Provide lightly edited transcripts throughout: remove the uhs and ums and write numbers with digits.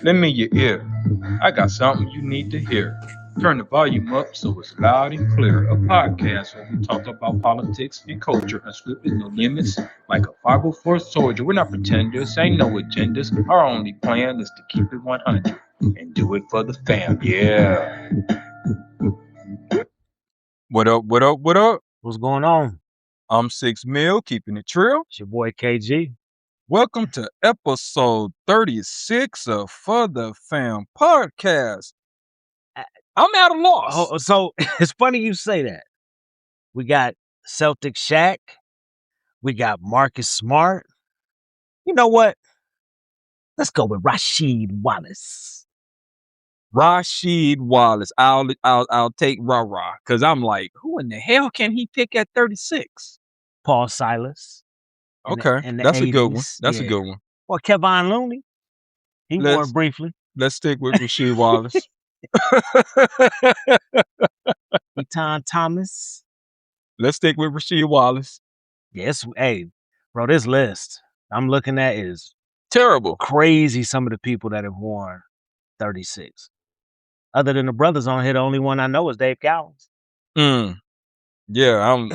Lend me your ear. I got something you need to hear. Turn the volume up so it's loud and clear. A podcast where we talk about politics and culture, unscripted, no limits. Like a 504 soldier, we're not pretenders, ain't no agendas. Our only plan is to keep it 100 and do it for the fam. Yeah. What up, what up, what up? What's going on? I'm 6 Mil, keeping it trill. It's your boy KG. Welcome to episode 36 of For the Fam podcast. I'm at a loss. Oh, so it's funny you say that. We got Celtic Shaq. We got Marcus Smart. You know what? Let's go with Rasheed Wallace. Rasheed Wallace. I'll take rah because I'm like, who in the hell can he pick at 36? Paul Silas. Okay, in the that's 80s. a good one. That's a good one. Or Kevon Looney. He wore it briefly. Let's stick with Rasheed Wallace. Eton Thomas. Let's stick with Rasheed Wallace. Yes, hey, bro, this list I'm looking at is terrible. Crazy some of the people that have worn 36. Other than the brothers on here, the only one I know is Dave Cowens. Yeah, I'm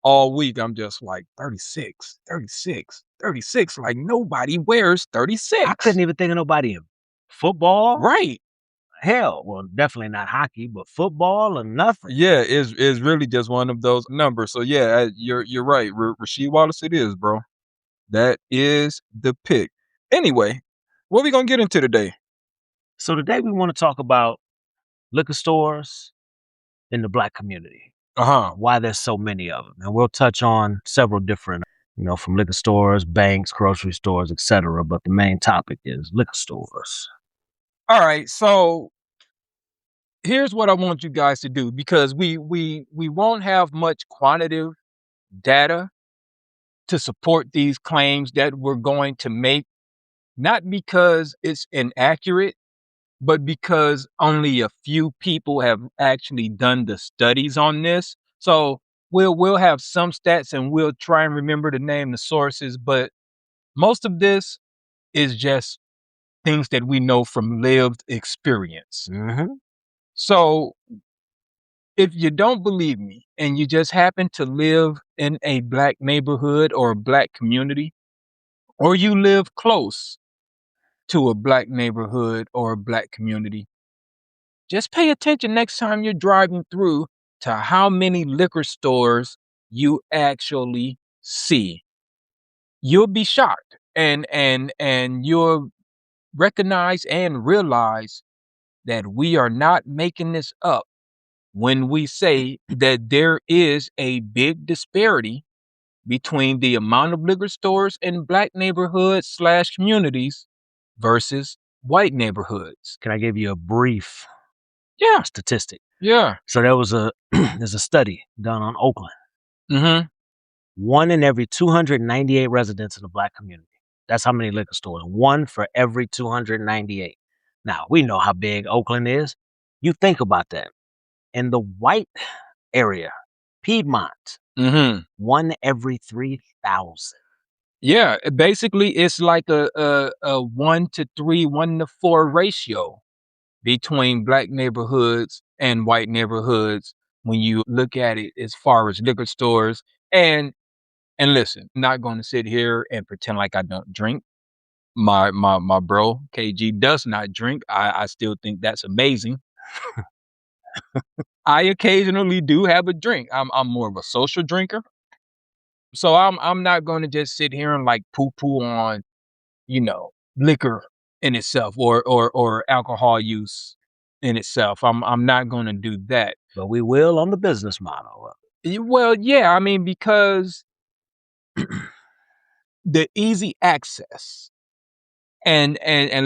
all week I'm just like 36. Like nobody wears 36. I couldn't even think of nobody in football. Right. Hell, well, definitely not hockey, but football or nothing. Yeah, it's really just one of those numbers. So yeah, you're right. Rasheed Wallace it is, bro. That is the pick. Anyway, what we gonna get into today? So today we want to talk about liquor stores in the Black community. Why there's so many of them. And we'll touch on several different, from liquor stores, banks, grocery stores, etc. But the main topic is liquor stores. All right, so here's what I want you guys to do, because we won't have much quantitative data to support these claims that we're going to make, not because it's inaccurate, but because only a few people have actually done the studies on this. So we'll have some stats and we'll try and remember to name the sources, but most of this is just things that we know from lived experience. So if you don't believe me and you just happen to live in a Black neighborhood or a Black community, or you live close to a Black neighborhood or a Black community, just pay attention next time you're driving through to how many liquor stores you actually see. You'll be shocked and you'll recognize and realize that we are not making this up when we say that there is a big disparity between the amount of liquor stores in Black neighborhoods / communities versus white neighborhoods. Can I give you a brief statistic? Yeah. So there was there's a study done on Oakland. 1 in every 298 residents in the Black community. That's how many liquor stores. 1 for every 298. Now, we know how big Oakland is. You think about that. In the white area, Piedmont, 1 every 3,000. Yeah, basically it's like a 1 to 3, 1 to 4 ratio between Black neighborhoods and white neighborhoods when you look at it as far as liquor stores. And listen, I'm not going to sit here and pretend like I don't drink. My bro KG does not drink. I still think that's amazing. I occasionally do have a drink. I'm more of a social drinker. So I'm not going to just sit here and like poo on, liquor in itself or alcohol use in itself. I'm not going to do that. But we will on the business model. Well, yeah, I mean, because the easy access and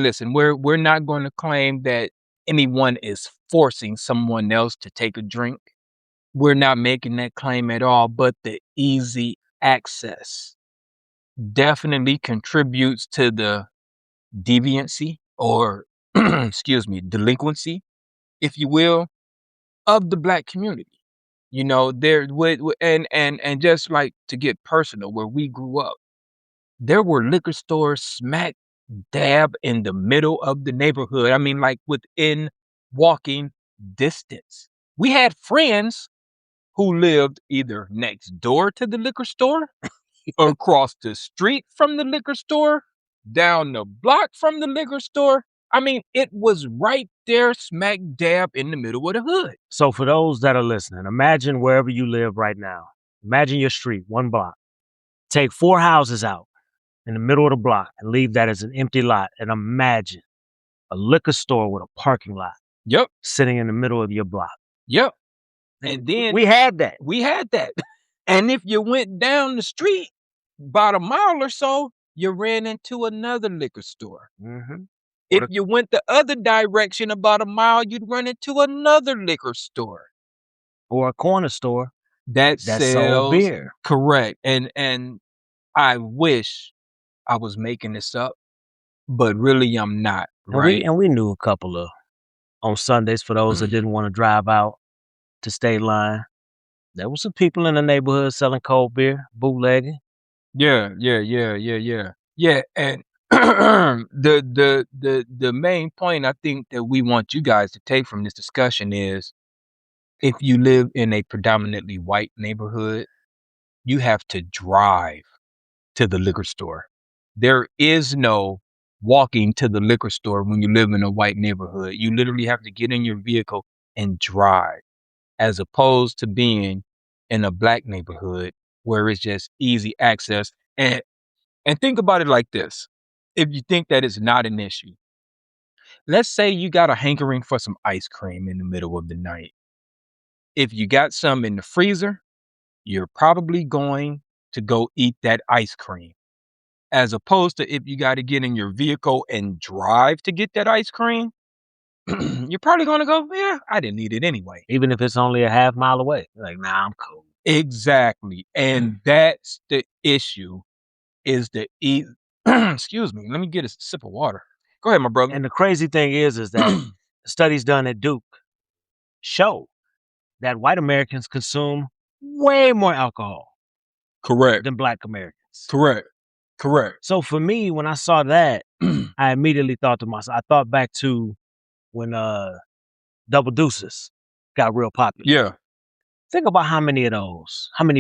listen, we're not going to claim that anyone is forcing someone else to take a drink. We're not making that claim at all, but the easy access definitely contributes to the deviancy or delinquency, if you will, of the Black community. There and just like to get personal, where we grew up, there were liquor stores smack dab in the middle of the neighborhood. I mean, like within walking distance. We had friends who lived either next door to the liquor store, across the street from the liquor store, down the block from the liquor store. I mean, it was right there, smack dab in the middle of the hood. So for those that are listening, imagine wherever you live right now. Imagine your street, one block. Take 4 houses out in the middle of the block and leave that as an empty lot. And imagine a liquor store with a parking lot. Yep. Sitting in the middle of your block. Yep. And then we had that. We had that. And if you went down the street about a mile or so, you ran into another liquor store. Mm-hmm. If you went the other direction about a mile, you'd run into another liquor store. Or a corner store that sells sells beer. Correct. And I wish I was making this up, but really I'm not. Right. And we knew a couple of on Sundays for those that didn't want to drive out to State Line. There was some people in the neighborhood selling cold beer, bootlegging. Yeah. Yeah, and the main point I think that we want you guys to take from this discussion is, if you live in a predominantly white neighborhood, you have to drive to the liquor store. There is no walking to the liquor store when you live in a white neighborhood. You literally have to get in your vehicle and drive, as opposed to being in a black neighborhood where it's just easy access. And think about it like this. If you think that it's not an issue, let's say you got a hankering for some ice cream in the middle of the night. If you got some in the freezer, you're probably going to go eat that ice cream, as opposed to if you got to get in your vehicle and drive to get that ice cream. You're probably going to go, yeah, I didn't need it anyway. Even if it's only a half mile away. Like, nah, I'm cool. Exactly. And that's the issue, is the excuse me, let me get a sip of water. Go ahead, my brother. And the crazy thing is that studies done at Duke show that white Americans consume way more alcohol. Correct. Than black Americans. Correct. So for me, when I saw that, I immediately thought to myself, I thought back to when Double Deuces got real popular. Yeah. Think about how many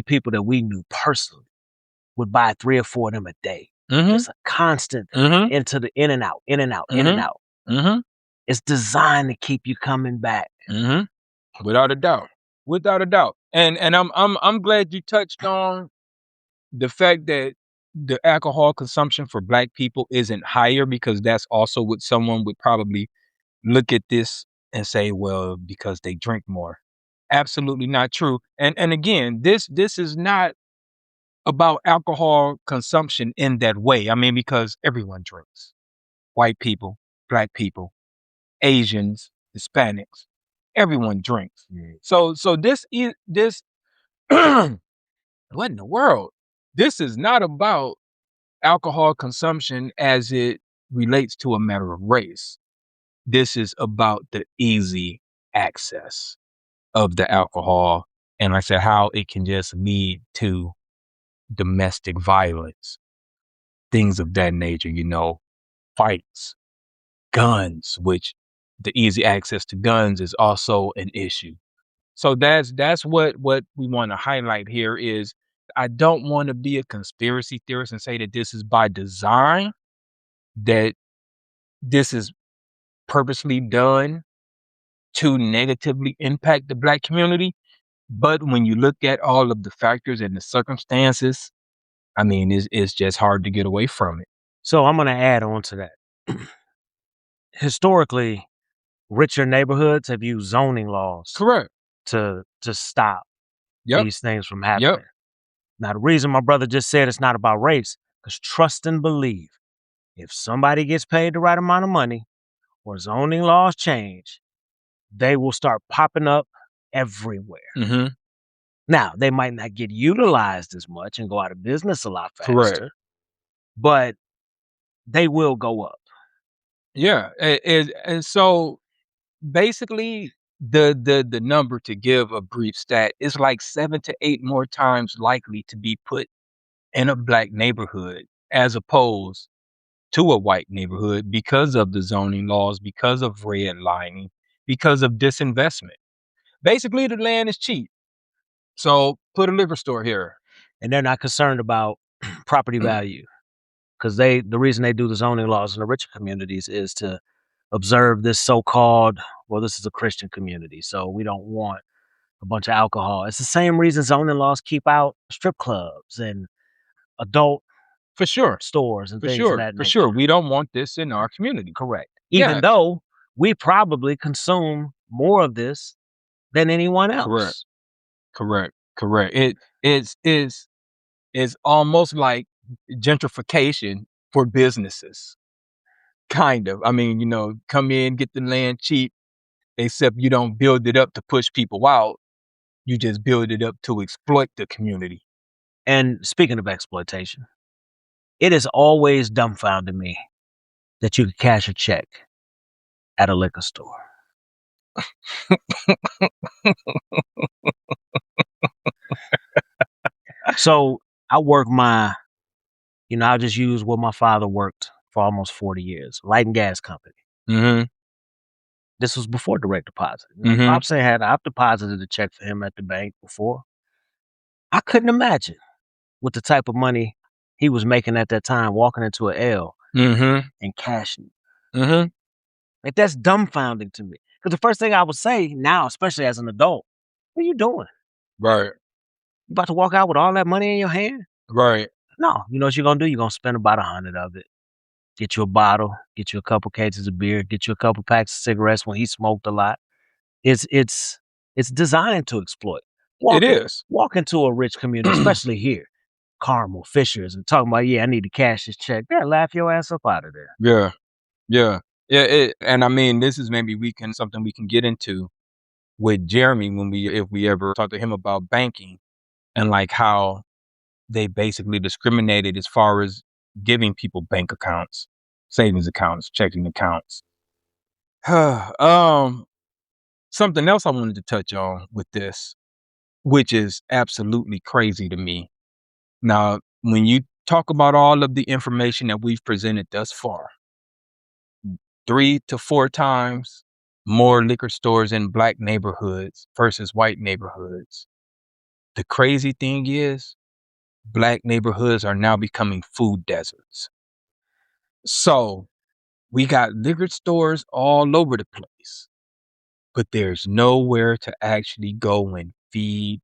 people that we knew personally would buy 3 or 4 of them a day. Mm-hmm. Just a constant into the in and out. Mm-hmm. It's designed to keep you coming back. Mm-hmm. Without a doubt. And I'm glad you touched on the fact that the alcohol consumption for black people isn't higher, because that's also what someone would probably look at this and say, well, because they drink more. Absolutely not true. And again, this is not about alcohol consumption in that way. I mean, because everyone drinks. White people, black people, Asians, Hispanics, everyone drinks. So this what in the world? This is not about alcohol consumption as it relates to a matter of race. This is about the easy access of the alcohol, and like I said, how it can just lead to domestic violence, things of that nature, fights, guns, which the easy access to guns is also an issue. So that's what we want to highlight here is, I don't want to be a conspiracy theorist and say that this is by design, that this is purposely done to negatively impact the black community. But when you look at all of the factors and the circumstances, I mean, it's just hard to get away from it. So I'm going to add on to that. Historically, richer neighborhoods have used zoning laws. Correct. To stop these things from happening. Yep. Now, the reason my brother just said it's not about race, because trust and believe, if somebody gets paid the right amount of money or zoning laws change, they will start popping up everywhere. Mm-hmm. Now, they might not get utilized as much and go out of business a lot faster. Correct. But they will go up. Yeah. And so basically, the number, to give a brief stat, is like 7 to 8 more times likely to be put in a black neighborhood as opposed to a white neighborhood because of the zoning laws, because of redlining, because of disinvestment. Basically, the land is cheap. So put a liquor store here. And they're not concerned about property value, because the reason they do the zoning laws in the richer communities is to observe this so-called, well, this is a Christian community, so we don't want a bunch of alcohol. It's the same reason zoning laws keep out strip clubs and adult For sure. stores and For things of sure. that For nature. sure. We don't want this in our community. Correct. Yes. Even though we probably consume more of this than anyone else. Correct. It's almost like gentrification for businesses. Kind of. I mean, come in, get the land cheap, except you don't build it up to push people out. You just build it up to exploit the community. And speaking of exploitation, it has always dumbfounded me that you could cash a check at a liquor store. So I work I'll just use what my father worked for almost 40 years, light and gas company. Mm-hmm. This was before direct deposit. Mhm. Pops I've deposited a check for him at the bank before. I couldn't imagine with the type of money he was making at that time, walking into a L Mm-hmm. and cashing. Mm-hmm. Like, that's dumbfounding to me. Because the first thing I would say now, especially as an adult, what are you doing? Right. You about to walk out with all that money in your hand? Right. No. You know what you're gonna do? You're gonna spend about 100 of it. Get you a bottle, get you a couple cases of beer, get you a couple packs of cigarettes when he smoked a lot. It's designed to exploit. It is. Walk into a rich community, especially here, Carmel, Fishers, and talking about, I need to cash this check. They'll laugh your ass up out of there. Yeah. Yeah. Yeah. And I mean, this is maybe something we can get into with Jeremy if we ever talk to him about banking and like how they basically discriminated as far as giving people bank accounts, savings accounts, checking accounts. Something else I wanted to touch on with this, which is absolutely crazy to me. Now, when you talk about all of the information that we've presented thus far, 3 to 4 times more liquor stores in black neighborhoods versus white neighborhoods. The crazy thing is, black neighborhoods are now becoming food deserts. So we got liquor stores all over the place, but there's nowhere to actually go and feed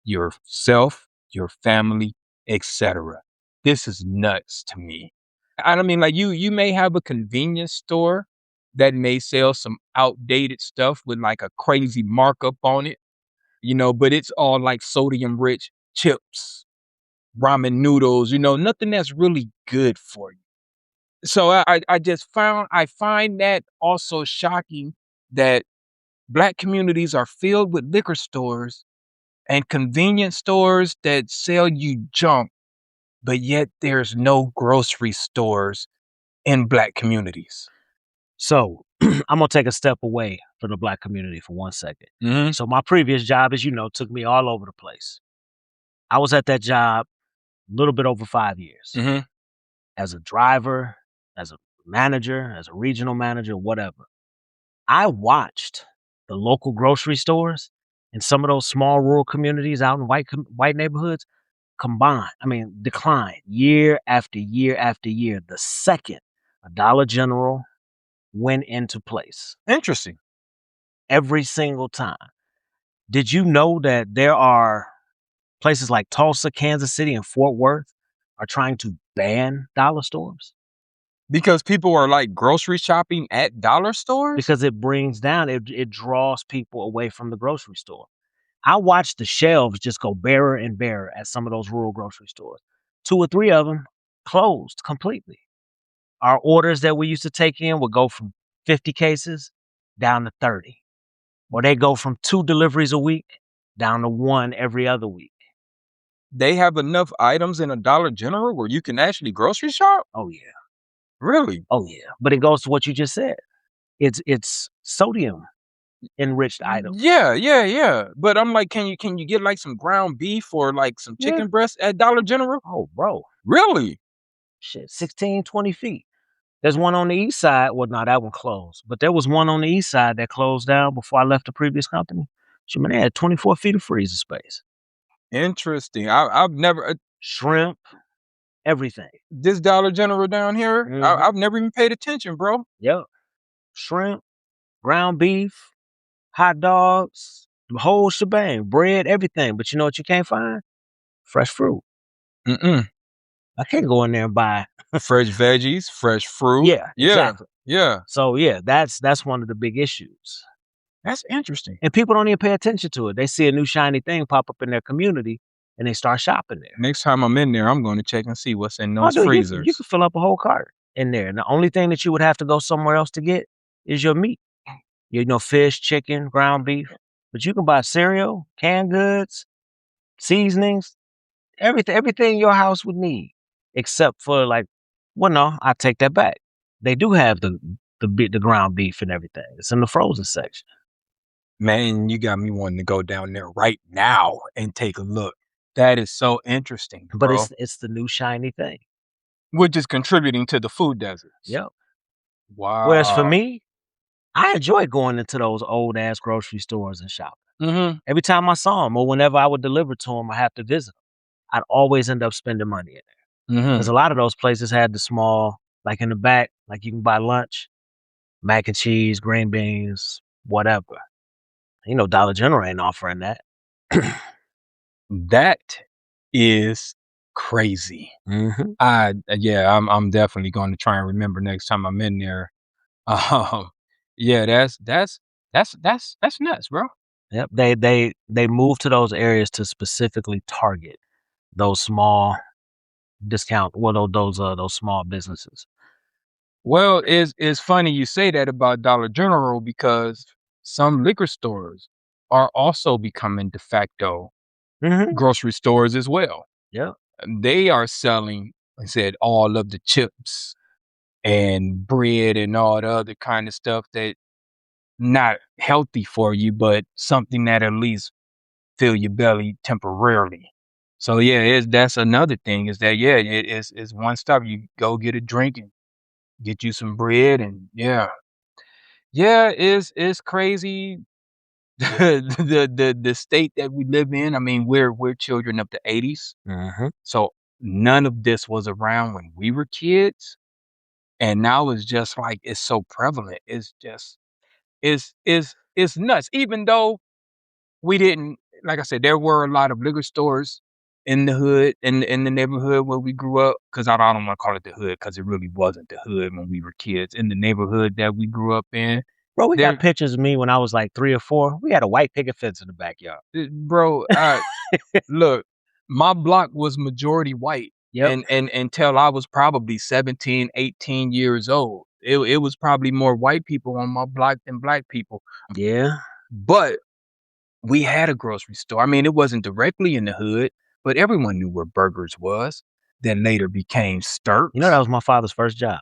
yourself, your family, etc. This is nuts to me. I mean, like you may have a convenience store that may sell some outdated stuff with like a crazy markup on it, but it's all like sodium rich chips, ramen noodles, nothing that's really good for you. So I find that also shocking that black communities are filled with liquor stores and convenience stores that sell you junk, but yet there's no grocery stores in black communities. So I'm gonna take a step away from the black community for 1 second. Mm-hmm. So my previous job, as you know, took me all over the place. I was at that job a little bit over 5 years. Mm-hmm. As a driver, as a manager, as a regional manager, whatever. I watched the local grocery stores in some of those small rural communities out in white neighborhoods decline year after year after year the second a Dollar General went into place. Interesting. Every single time. Did you know that there are places like Tulsa, Kansas City, and Fort Worth are trying to ban dollar stores? Because people are like grocery shopping at dollar stores? Because it draws people away from the grocery store. I watched the shelves just go barer and barer at some of those rural grocery stores. 2 or 3 of them closed completely. Our orders that we used to take in would go from 50 cases down to 30. Or they go from 2 deliveries a week down to 1 every other week. They have enough items in a Dollar General where you can actually grocery shop? Oh, yeah. Really? Oh, yeah. But it goes to what you just said. It's sodium enriched items. Yeah. But I'm like, can you get like some ground beef or like some chicken breast at Dollar General? Oh, bro. Really? shit, 16, 20 feet. There's one on the east side. Well, no, that one closed. But there was one on the east side that closed down before I left the previous company. Shit, man, they had 24 feet of freezer space. Interesting. I've never Shrimp, everything. this Dollar General down here. Mhm. I've never even paid attention, bro. Yep. Shrimp, ground beef, hot dogs, the whole shebang, bread, everything. But you know what you can't find? Fresh fruit. Mm-mm. I can't go in there and buy. Fresh veggies, fresh fruit. Yeah, Yeah, exactly. yeah. So yeah, that's one of the big issues. That's interesting. And people don't even pay attention to it. They see a new shiny thing pop up in their community and they start shopping there. Next time I'm in there, I'm going to check and see what's in Oh, those dude, you freezers. can fill up a whole cart in there. And the only thing that you would have to go somewhere else to get is your meat. You know, fish, chicken, ground beef. But you can buy cereal, canned goods, seasonings, everything your house would need. Except for like, well, no, I take that back. They do have the ground beef and everything. It's in the frozen section. Man, you got me wanting to go down there right now and take a look. That is so interesting, But bro. it's the new shiny thing. Which is contributing to the food deserts. Yep. Wow. Whereas for me, I enjoy going into those old ass grocery stores and shopping. Mm-hmm. Every time I saw them or whenever I would deliver to them, I have to visit them. I'd always end up spending money in there. Because Mm-hmm. a lot of those places had the small, like in the back, like you can buy lunch, mac and cheese, green beans, whatever. You know, Dollar General ain't offering that. That is crazy. Mm-hmm. I'm definitely going to try and remember next time I'm in there. Yeah, that's nuts, bro. Yep. They moved to those areas to specifically target those small discount, well, those small businesses. Well, it's funny you say that about Dollar General because some liquor stores are also becoming de facto Mm-hmm. grocery stores as well. Yep. They are selling, like I said, all of the chips and bread and all the other kind of stuff that not healthy for you, but something that at least fill your belly temporarily. So yeah, that's another thing is that yeah, it's one stop. You go get a drink and get you some bread and yeah, it's crazy. The state that we live in. I mean, we're children of the 80s. Mm-hmm. So none of this was around when we were kids. And now it's just like it's so prevalent. It's just it's nuts. Even though we didn't, like I said, there were a lot of liquor stores in the hood, in the neighborhood where we grew up. Because I don't want to call it the hood, because it really wasn't the hood when we were kids. In the neighborhood that we grew up in, Bro, we there, got pictures of me when I was like 3 or 4. We had a white picket fence in the backyard. bro. Look, my block was majority white, Yep. and until I was probably 17, 18 years old, it was probably more white people on my block than black people. Yeah. But we had a grocery store. I mean, it wasn't directly in the hood, but everyone knew where Burgers was. Then later became Sturks. You know, that was my father's first job.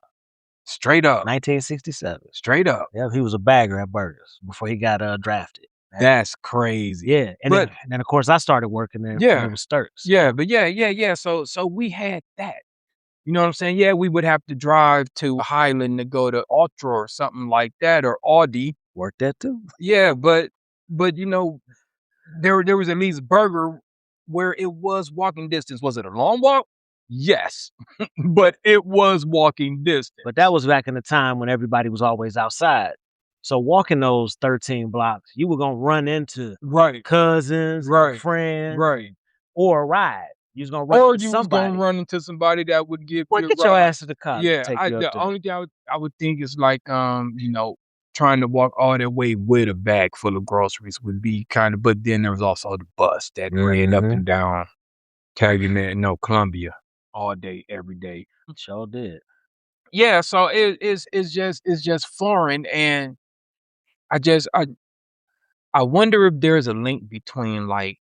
Straight up. 1967. Straight up. Yep, he was a bagger at Burgers before he got drafted. That's crazy. Yeah. And But then of course I started working there when it was Sturks. yeah, but yeah. So we had that. You know what I'm saying? Yeah, we would have to drive to Highland to go to Ultra or something like that, or Audi. Worked that too. Yeah, but you know, there was at least Burger where it was walking distance. Was it a long walk? Yes, but it was walking distance. But that was back in the time when everybody was always outside. So walking those 13 blocks, you were gonna run into Right, cousins, right, friends, right. or a ride. You was gonna run Or into you was somebody. gonna run into somebody that would give Boy, you a get your ride. ass to the car. Yeah, Take you up the there. only thing I would think is like you know, trying to walk all that way with a bag full of groceries would be kind of. But then there was also the bus that ran up and down Columbia all day, every day. Sure did. Yeah, so it's just foreign, and I wonder if there's a link between like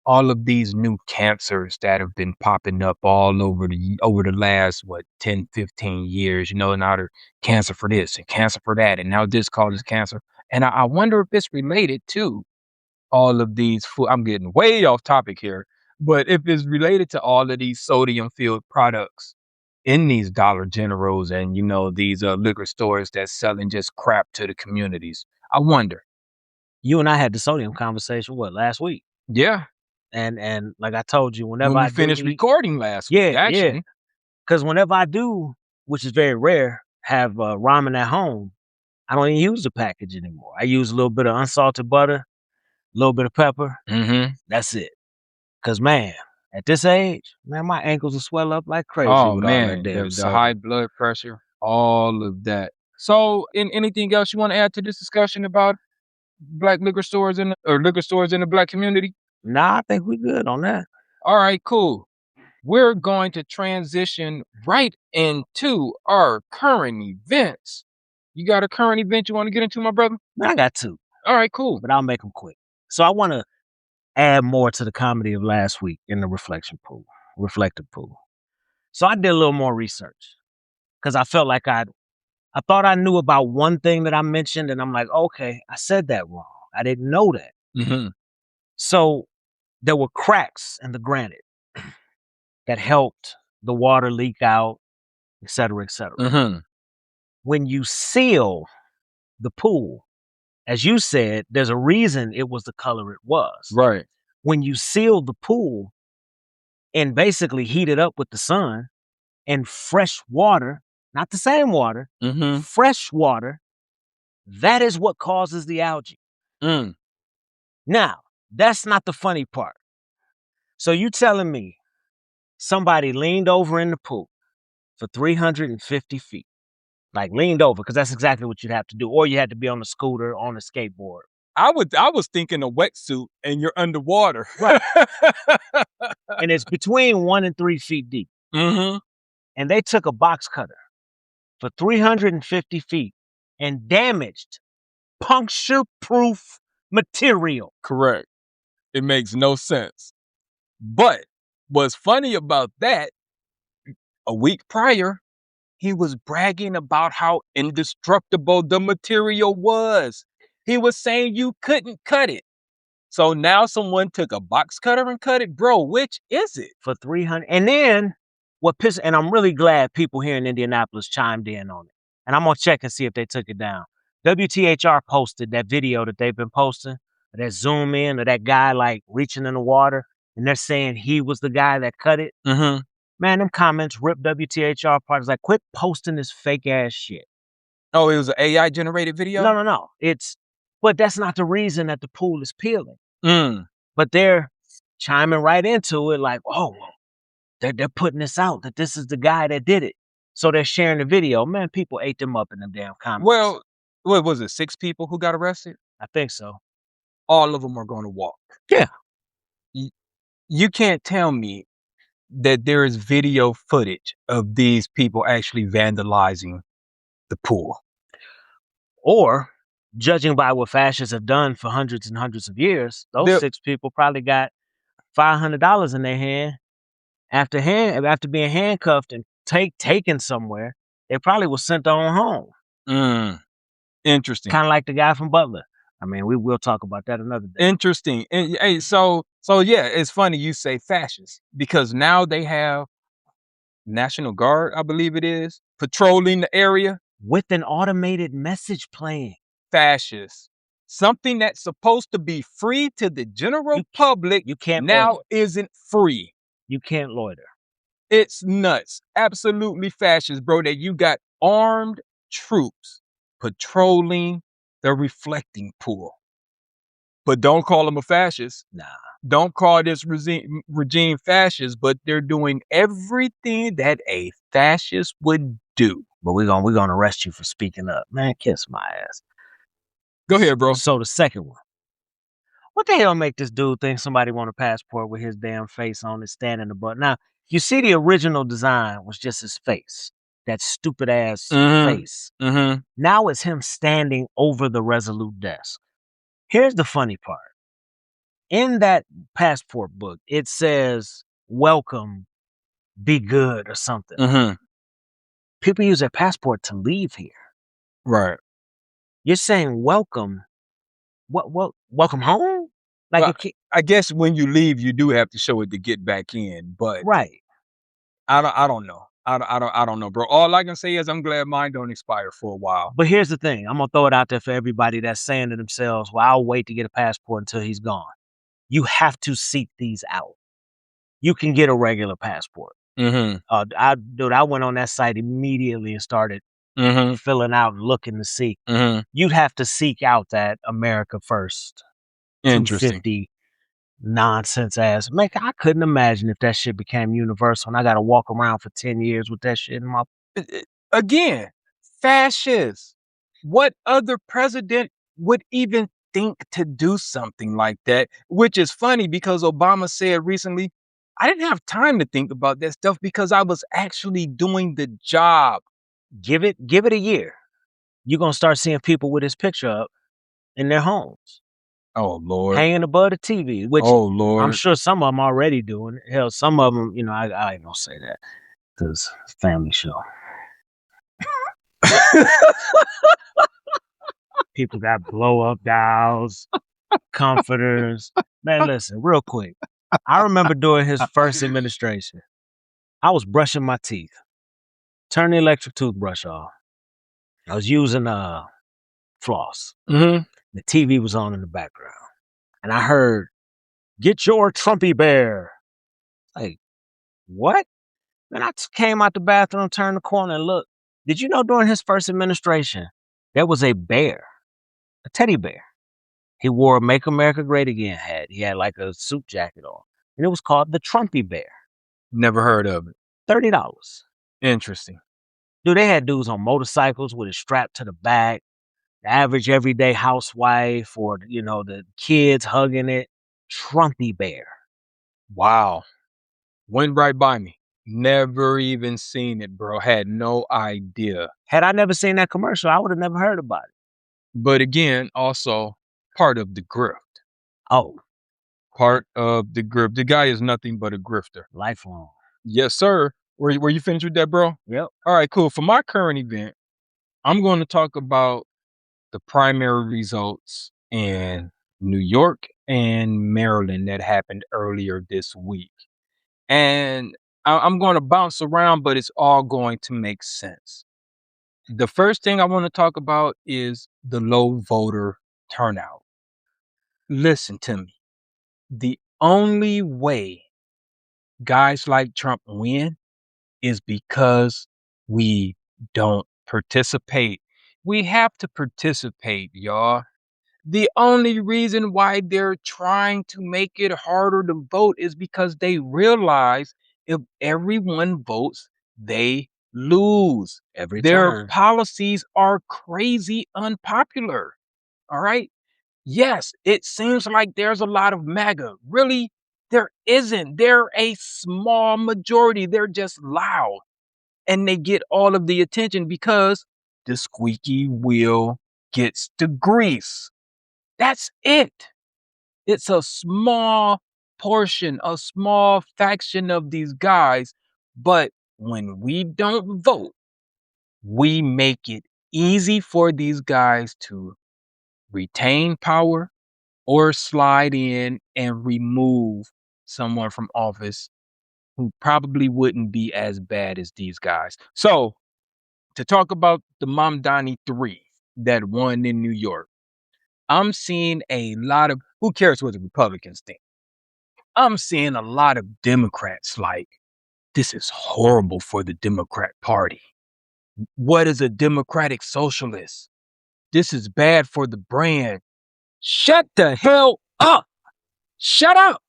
all of these new cancers that have been popping up all over the last 10, 15 years. You know, now they're cancer for this and cancer for that, and now this causes cancer. And I wonder if it's related to all of these food. I'm getting way off topic here, but if it's related to all of these sodium filled products in these Dollar Generals and, these liquor stores that's selling just crap to the communities. I wonder. You and I had the sodium conversation, last week? Yeah. And like I told you, whenever When we I do finished eat, recording last week, yeah, actually. because whenever I do, which is very rare, have ramen at home, I don't even use the package anymore. I use a little bit of unsalted butter, a little bit of pepper. Mm-hmm. That's it. Because, man, at this age, man, my ankles will swell up like crazy Oh with all that man, damn the high sodium. blood pressure, all of that. So, anything else you want to add to this discussion about black liquor stores or liquor stores in the black community? Nah, I think we good on that. All right, cool. We're going to transition right into our current events. You got a current event you want to get into, my brother? Man, I got two, All right, cool. but I'll make them quick. So I want to add more to the comedy of last week in the reflective pool. So I did a little more research because I felt like I thought I knew about one thing that I mentioned, and I'm like, okay, I said that wrong. I didn't know that. Mm-hmm. So there were cracks in the granite that helped the water leak out, et cetera, et cetera. Mm-hmm. When you seal the pool, as you said, there's a reason it was the color it was. Right. When you seal the pool and basically heat it up with the sun and fresh water, not the same water, Mm-hmm. fresh water, that is what causes the algae. Mm. Now, that's not the funny part. So you telling me somebody leaned over in the pool for 350 feet, like leaned over, because that's exactly what you'd have to do, or you had to be on a scooter, on a skateboard. I was thinking a wetsuit and you're underwater. Right. And it's between 1 and 3 feet deep. Mm-hmm. And they took a box cutter for 350 feet and damaged puncture-proof material. Correct. It makes no sense. But what's funny about that, a week prior, he was bragging about how indestructible the material was. He was saying you couldn't cut it. So now someone took a box cutter and cut it. Bro, which is it? For 300. And then and I'm really glad people here in Indianapolis chimed in on it. And I'm going to check and see if they took it down. WTHR posted that video that they've been posting, that zoom in of that guy like reaching in the water. And they're saying he was the guy that cut it. Mm-hmm. Man, them comments ripped WTHR parts like, quit posting this fake ass shit. Oh, it was an AI generated video? No. But that's not the reason that the pool is peeling. Mm. But they're chiming right into it like, oh, they're putting this out, that this is the guy that did it. So they're sharing the video. Man, people ate them up in the damn comments. Well, what was it, 6 people who got arrested? I think so. All of them are going to walk. Yeah. You can't tell me that there is video footage of these people actually vandalizing the pool. Or, judging by what fascists have done for hundreds and hundreds of years, those 6 people probably got $500 in their hand. After being handcuffed and taken somewhere, they probably were sent on home. Interesting. Kind of like the guy from Butler. I mean, we will talk about that another day. Interesting. And, hey, so yeah, it's funny you say fascists because now they have National Guard, I believe it is, patrolling the area with an automated message playing. Fascists. Something that's supposed to be free to the general public isn't free. You can't loiter. It's nuts. Absolutely fascist, bro, that you got armed troops patrolling the reflecting pool. But don't call them a fascist. Nah. Don't call this regime fascist, but they're doing everything that a fascist would do. But we're gonna arrest you for speaking up. Man, kiss my ass. Go ahead, bro. So the second one. What the hell make this dude think somebody want a passport with his damn face on it standing above? Now, you see the original design was just his face. That stupid ass face. Mm-hmm. Now it's him standing over the Resolute desk. Here's the funny part. In that passport book, it says, welcome, be good, or something. Mm-hmm. People use their passport to leave here. Right. You're saying welcome. What? Welcome home? Like, well, I guess when you leave, you do have to show it to get back in. But right. I don't know. I don't know, bro. All I can say is I'm glad mine don't expire for a while. But here's the thing. I'm gonna throw it out there for everybody that's saying to themselves, well, I'll wait to get a passport until he's gone. You have to seek these out. You can get a regular passport. Mm-hmm. I went on that site immediately and started Mm-hmm. filling out and looking to see. Mm-hmm. You'd have to seek out that America First Interesting. 250 nonsense ass. Man, I couldn't imagine if that shit became universal and I got to walk around for 10 years with that shit in my. Again, fascists. What other president would even think to do something like that? Which is funny because Obama said recently, I didn't have time to think about that stuff because I was actually doing the job. Give it a year. You're gonna start seeing people with his picture up in their homes, Oh Lord. hanging above the TV, which Oh Lord. I'm sure some of them already doing. Hell, some of them, I ain't gonna say that because family show. People got blow up dolls, comforters. Man, listen, real quick. I remember during his first administration, I was brushing my teeth, turned the electric toothbrush off. I was using floss. Mm-hmm. The TV was on in the background, and I heard, "Get your Trumpy bear." Like, what? Then I came out the bathroom, turned the corner, and looked. Did you know during his first administration, there was a bear, a teddy bear. He wore a "Make America Great Again" hat. He had like a suit jacket on, and it was called the Trumpy bear. Never heard of it. $30. Interesting. Dude, they had dudes on motorcycles with it strapped to the back. The average everyday housewife or the kids hugging it. Trumpy bear. Wow. Went right by me. Never even seen it, bro. Had no idea. Had I never seen that commercial, I would have never heard about it. But again, also part of the grift. Oh, Part of the grift. The guy is nothing but a grifter. lifelong. Yes, sir. Were you finished with that, bro? Yep. All right, cool. For my current event, I'm going to talk about the primary results in New York and Maryland that happened earlier this week. And I'm going to bounce around, but it's all going to make sense. The first thing I want to talk about is the low voter turnout. Listen to me. The only way guys like Trump win is because we don't participate. We have to participate, y'all. The only reason why they're trying to make it harder to vote is because they realize if everyone votes, they lose. Every Their turn. policies are crazy unpopular. All right. Yes, it seems like there's a lot of MAGA. Really, there isn't. They're a small majority. They're just loud and they get all of the attention because the squeaky wheel gets the grease. That's it. It's a small portion, a small faction of these guys. But when we don't vote, we make it easy for these guys to retain power or slide in and remove someone from office who probably wouldn't be as bad as these guys. So, to talk about the Mamdani 3 that won in New York, I'm seeing a lot of, who cares what the Republicans think? I'm seeing a lot of Democrats like, this is horrible for the Democrat Party. What is a democratic socialist? This is bad for the brand. Shut the hell up. Shut up.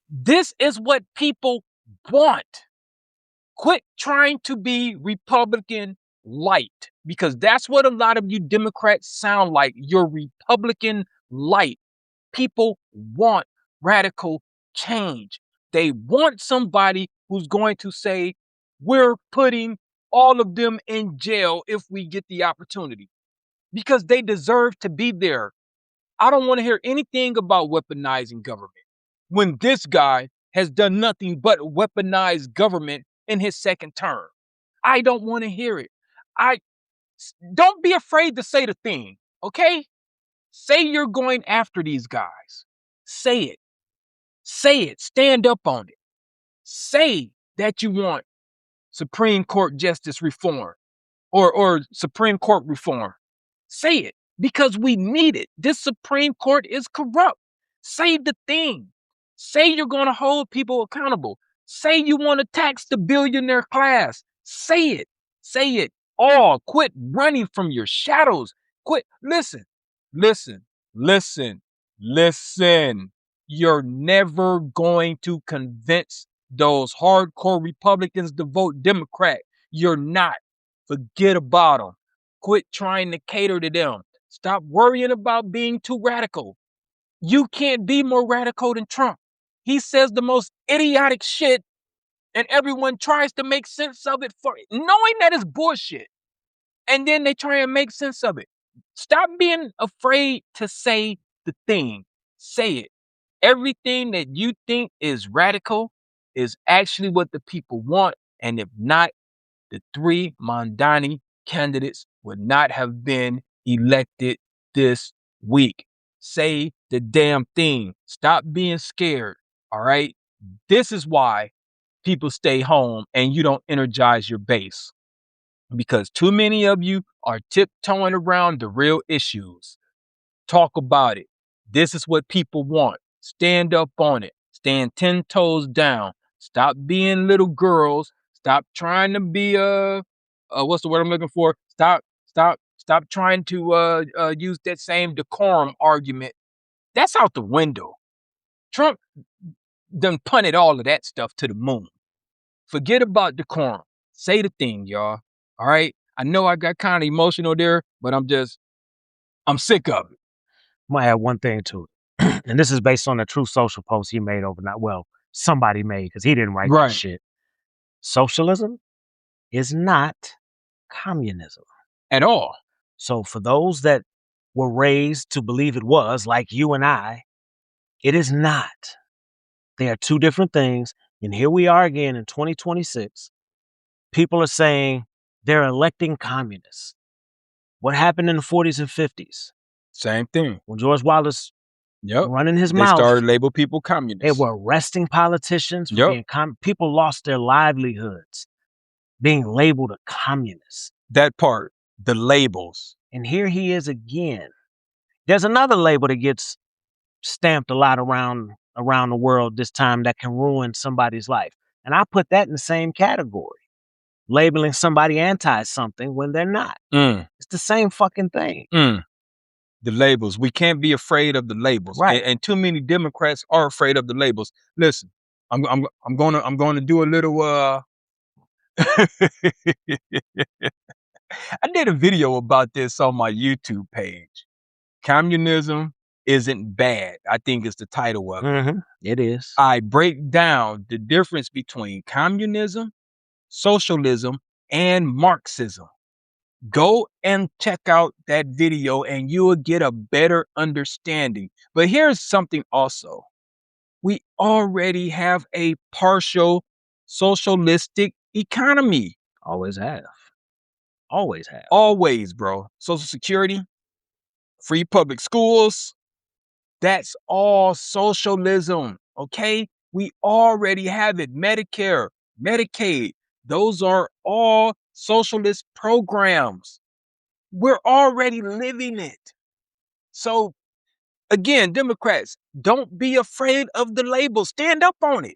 This is what people want. Quit trying to be Republican light because that's what a lot of you Democrats sound like. You're Republican light. People want radical change. They want somebody who's going to say, we're putting all of them in jail if we get the opportunity because they deserve to be there. I don't want to hear anything about weaponizing government when this guy has done nothing but weaponize government in his second term. I don't want to hear it. Don't be afraid to say the thing, okay? Say you're going after these guys. Say it. Say it. Stand up on it. Say that you want Supreme Court justice reform or Supreme Court reform. Say it because we need it. This Supreme Court is corrupt. Say the thing. Say you're going to hold people accountable. Say you want to tax the billionaire class. Say it. Say it all. Quit running from your shadows. Quit. Listen, listen, listen, listen. You're never going to convince those hardcore Republicans to vote Democrat. You're not. Forget about them. Quit trying to cater to them. Stop worrying about being too radical. You can't be more radical than Trump. He says the most idiotic shit, and everyone tries to make sense of it for knowing that it's bullshit. And then they try and make sense of it. Stop being afraid to say the thing. Say it. Everything that you think is radical is actually what the people want. And if not, the three Mondani candidates would not have been elected this week. Say the damn thing. Stop being scared. All right. This is why people stay home and you don't energize your base, because too many of you are tiptoeing around the real issues. Talk about it. This is what people want. Stand up on it. Stand 10 toes down. Stop being little girls. Stop trying to be what's the word I'm looking for? Stop trying to use that same decorum argument. That's out the window. Trump done punted all of that stuff to the moon. Forget about decorum. Say the thing, y'all. All right. I know I got kind of emotional there, but I'm sick of it. I'm gonna add one thing to it. And this is based on a true social post he made overnight. Well, somebody made, because he didn't write this shit. Socialism is not communism at all. So for those that were raised to believe it was, like you and I, it is not. They are two different things. And here we are again in 2026. People are saying they're electing communists. What happened in the 40s and 50s? Same thing. When George Wallace running his they mouth, started labeling people communists. They were arresting politicians for being people lost their livelihoods being labeled a communist. That part, the labels. And here he is again. There's another label that gets stamped a lot around the world this time that can ruin somebody's life. And I put that in the same category. Labeling somebody anti-something when they're not. It's the same fucking thing. The labels. We can't be afraid of the labels. Right. And too many Democrats are afraid of the labels. Listen, I'm gonna do a little I did a video about this on my YouTube page. Communism isn't bad. I think it's the title of it. It is. I break down the difference between communism, socialism, and Marxism. Go and check out that video and you will get a better understanding. But here's something also. We already have a partial socialistic economy. Always have. Always have. Always, bro. Social Security, free public schools, that's all socialism, okay? We already have it. Medicare, Medicaid, those are all socialist programs. We're already living it. So, again, Democrats, don't be afraid of the label. Stand up on it.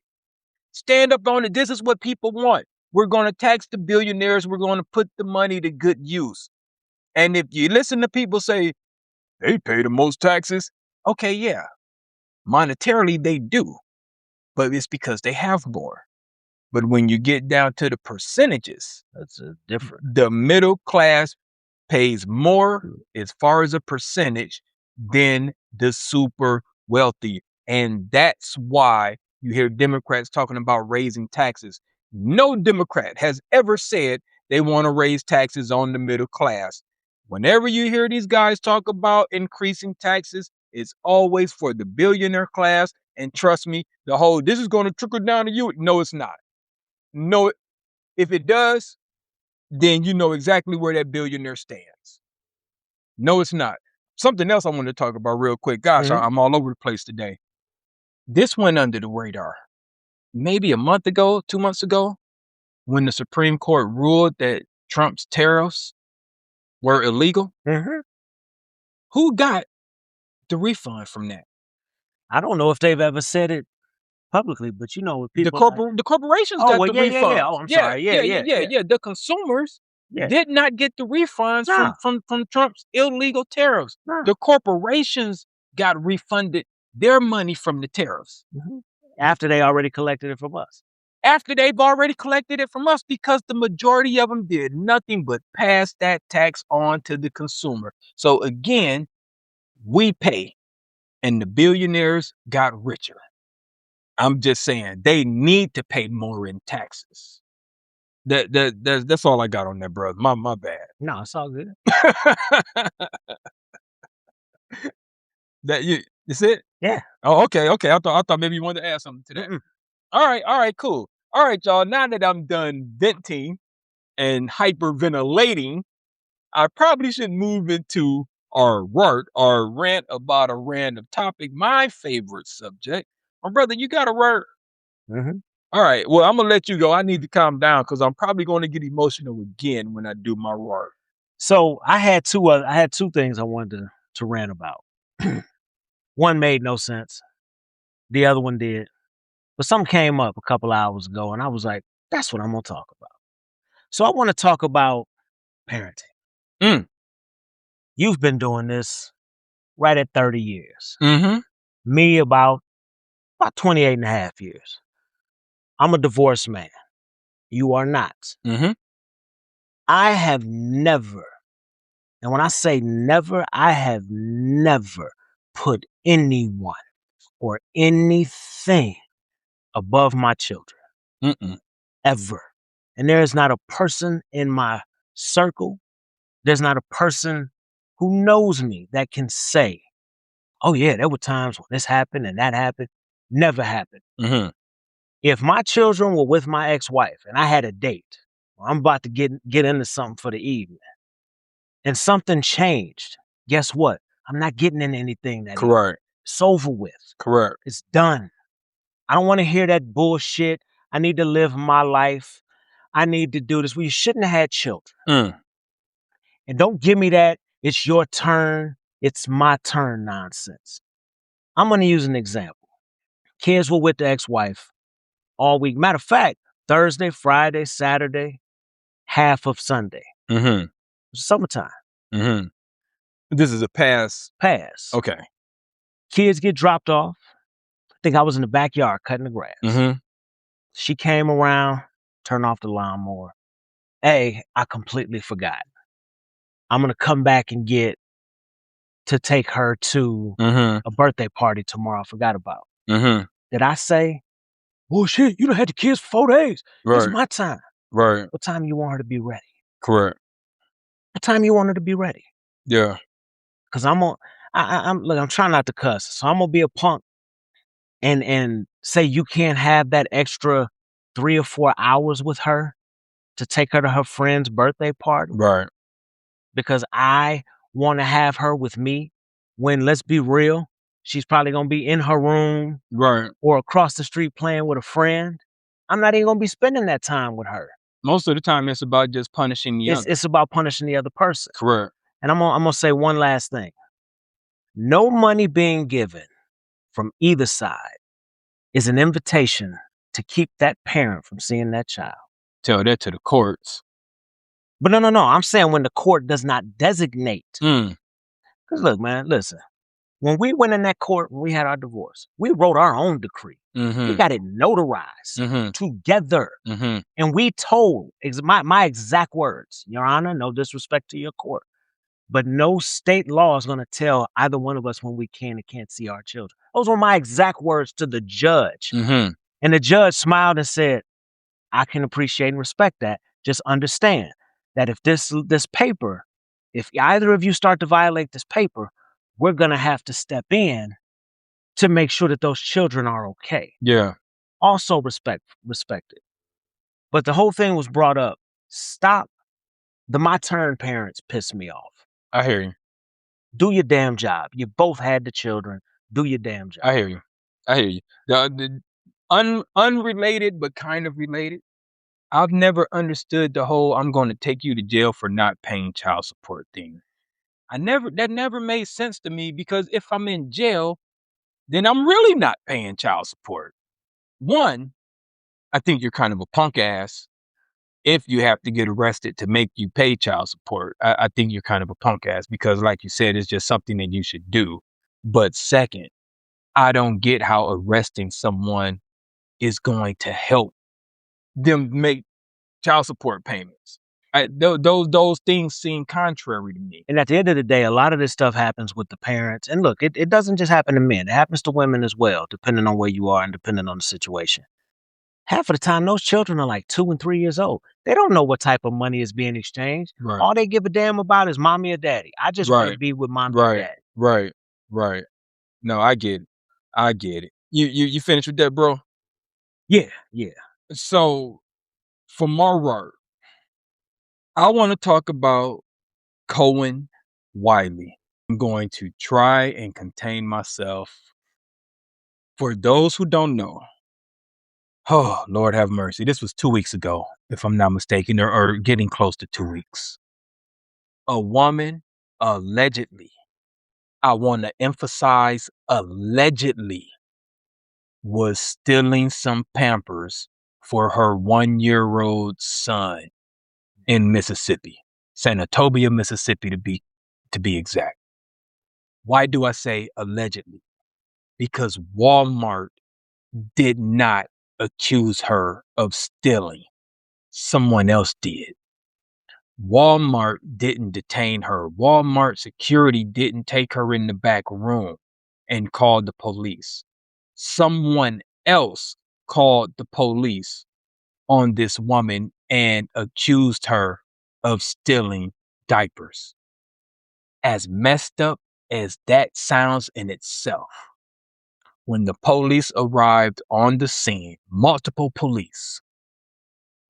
Stand up on it. This is what people want. We're going to tax the billionaires. We're going to put the money to good use. And if you listen to people say, they pay the most taxes. Okay, yeah. Monetarily, they do. But it's because they have more. But when you get down to the percentages, that's different. The middle class pays more as far as a percentage than the super wealthy. And that's why you hear Democrats talking about raising taxes. No Democrat has ever said they want to raise taxes on the middle class. Whenever you hear these guys talk about increasing taxes, it's always for the billionaire class. And trust me, the whole, this is going to trickle down to you. No, it's not. No, if it does, then you know exactly where that billionaire stands. No, it's not. Something else I want to talk about real quick. Gosh, I'm all over the place today. This went under the radar. Maybe a month ago, 2 months ago. when the Supreme Court ruled that Trump's tariffs were illegal? Mm-hmm. Who got the refund from that? I don't know if they've ever said it publicly, but you know, with The people, the corporations oh got well, the yeah. refunds. Oh, I'm Yeah, sorry. yeah, yeah, yeah, yeah. The consumers Yeah. did not get the refunds Nah. from Trump's illegal tariffs. Nah. The corporations got refunded their money from the tariffs. Mm-hmm. After they already collected it from us. After they've already collected it from us, because the majority of them did nothing but pass that tax on to the consumer. So again, we pay and the billionaires got richer. I'm just saying they need to pay more in taxes. That's all I got on that, brother. My bad. No, it's all good. That you it? Yeah. Oh, okay. I thought maybe you wanted to add something to that. Mm-mm. All right, cool. All right, y'all. Now that I'm done venting and hyperventilating, I probably should move into our rant about a random topic, my favorite subject. My brother, you got a word? Mm-hmm. All right. Well, I'm gonna let you go. I need to calm down because I'm probably going to get emotional again when I do my word. So I had two things I wanted to rant about. One made no sense. The other one did. But something came up a couple hours ago, and I was like, that's what I'm gonna talk about. So I want to talk about parenting. Mm. You've been doing this right at 30 years. Mm-hmm. Me about 28 and a half years. I'm a divorced man. You are not. Mm-hmm. I have never, and when I say never, I have never put anyone or anything above my children. Mm-mm. Ever. And there is not a person in my circle, there's not a person who knows me that can say, oh yeah, there were times when this happened and that happened. Never happened. Mm-hmm. If my children were with my ex-wife and I had a date, I'm about to get into something for the evening, and something changed, guess what? I'm not getting into anything that evening. Correct. It's over with. Correct. It's done. I don't want to hear that bullshit. I need to live my life. I need to do this. Well, you shouldn't have had children. Mm. And don't give me that it's your turn, it's my turn nonsense. I'm going to use an example. Kids were with the ex-wife all week. Matter of fact, Thursday, Friday, Saturday, half of Sunday. Mm-hmm. Summertime. Mm-hmm. This is a pass. Pass. Okay. Kids get dropped off. I think I was in the backyard cutting the grass. Mm-hmm. She came around, turned off the lawnmower. I completely forgot. I'm going to come back and to take her to a birthday party tomorrow I forgot about. Mm-hmm. Did I say, well, shit, you done had the kids for 4 days. Right. It's my time. Right. What time you want her to be ready? Correct. What time you want her to be ready? Yeah. Because I'm trying not to cuss. So I'm going to be a punk and say you can't have that extra 3 or 4 hours with her to take her to her friend's birthday party. Right. Because I want to have her with me when, let's be real, she's probably going to be in her room. Right. Or across the street playing with a friend. I'm not even going to be spending that time with her. Most of the time, it's about just punishing the other. It's about punishing the other person. Correct. And I'm gonna say one last thing. No money being given from either side is an invitation to keep that parent from seeing that child. Tell that to the courts. But no. I'm saying when the court does not designate. Because look, man, listen. When we went in that court, when we had our divorce, we wrote our own decree. Mm-hmm. We got it notarized together. Mm-hmm. And we told, my exact words, Your Honor, no disrespect to your court, but no state law is going to tell either one of us when we can and can't see our children. Those were my exact words to the judge. Mm-hmm. And the judge smiled and said, I can appreciate and respect that. Just understand that if this paper, if either of you start to violate this paper, we're going to have to step in to make sure that those children are okay. Yeah. Also respect it. But the whole thing was brought up. Stop. The my turn parents piss me off. I hear you. Do your damn job. You both had the children. Do your damn job. I hear you. The unrelated but kind of related. I've never understood the whole "I'm going to take you to jail for not paying child support" thing. That never made sense to me, because if I'm in jail, then I'm really not paying child support. One, I think you're kind of a punk ass if you have to get arrested to make you pay child support. I think you're kind of a punk ass, because, like you said, it's just something that you should do. But second, I don't get how arresting someone is going to help them make child support payments. Those things seem contrary to me. And at the end of the day, a lot of this stuff happens with the parents. And look, it doesn't just happen to men. It happens to women as well, depending on where you are and depending on the situation. Half of the time, those children are like 2 and 3 years old. They don't know what type of money is being exchanged. Right. All they give a damn about is mommy or daddy. I just want to be with mommy or daddy. Right. No, I get it. I get it. You finished with that, bro? Yeah. So, for my work, I want to talk about Cohen Wiley. I'm going to try and contain myself. For those who don't know, oh, Lord have mercy, this was 2 weeks ago, if I'm not mistaken, or getting close to 2 weeks. A woman allegedly, I want to emphasize allegedly, was stealing some Pampers for her 1-year-old son in Mississippi, Sanatobia, Mississippi, to be exact. Why do I say allegedly? Because Walmart did not accuse her of stealing. Someone else did. Walmart didn't detain her. Walmart security didn't take her in the back room and called the police. Someone else called the police on this woman and accused her of stealing diapers. As messed up as that sounds in itself, when the police arrived on the scene, multiple police,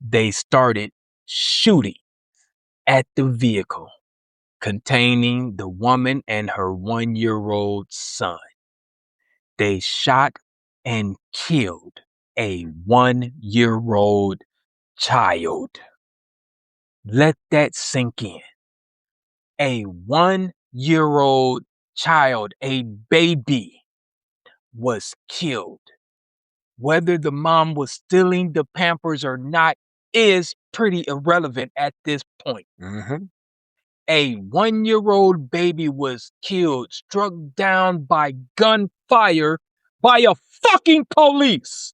they started shooting at the vehicle containing the woman and her 1-year-old son. They shot and killed a 1-year-old child. Let that sink in. A 1-year-old child, a baby, was killed. Whether the mom was stealing the Pampers or not is pretty irrelevant at this point. A 1-year-old baby was killed, struck down by gunfire by a fucking police.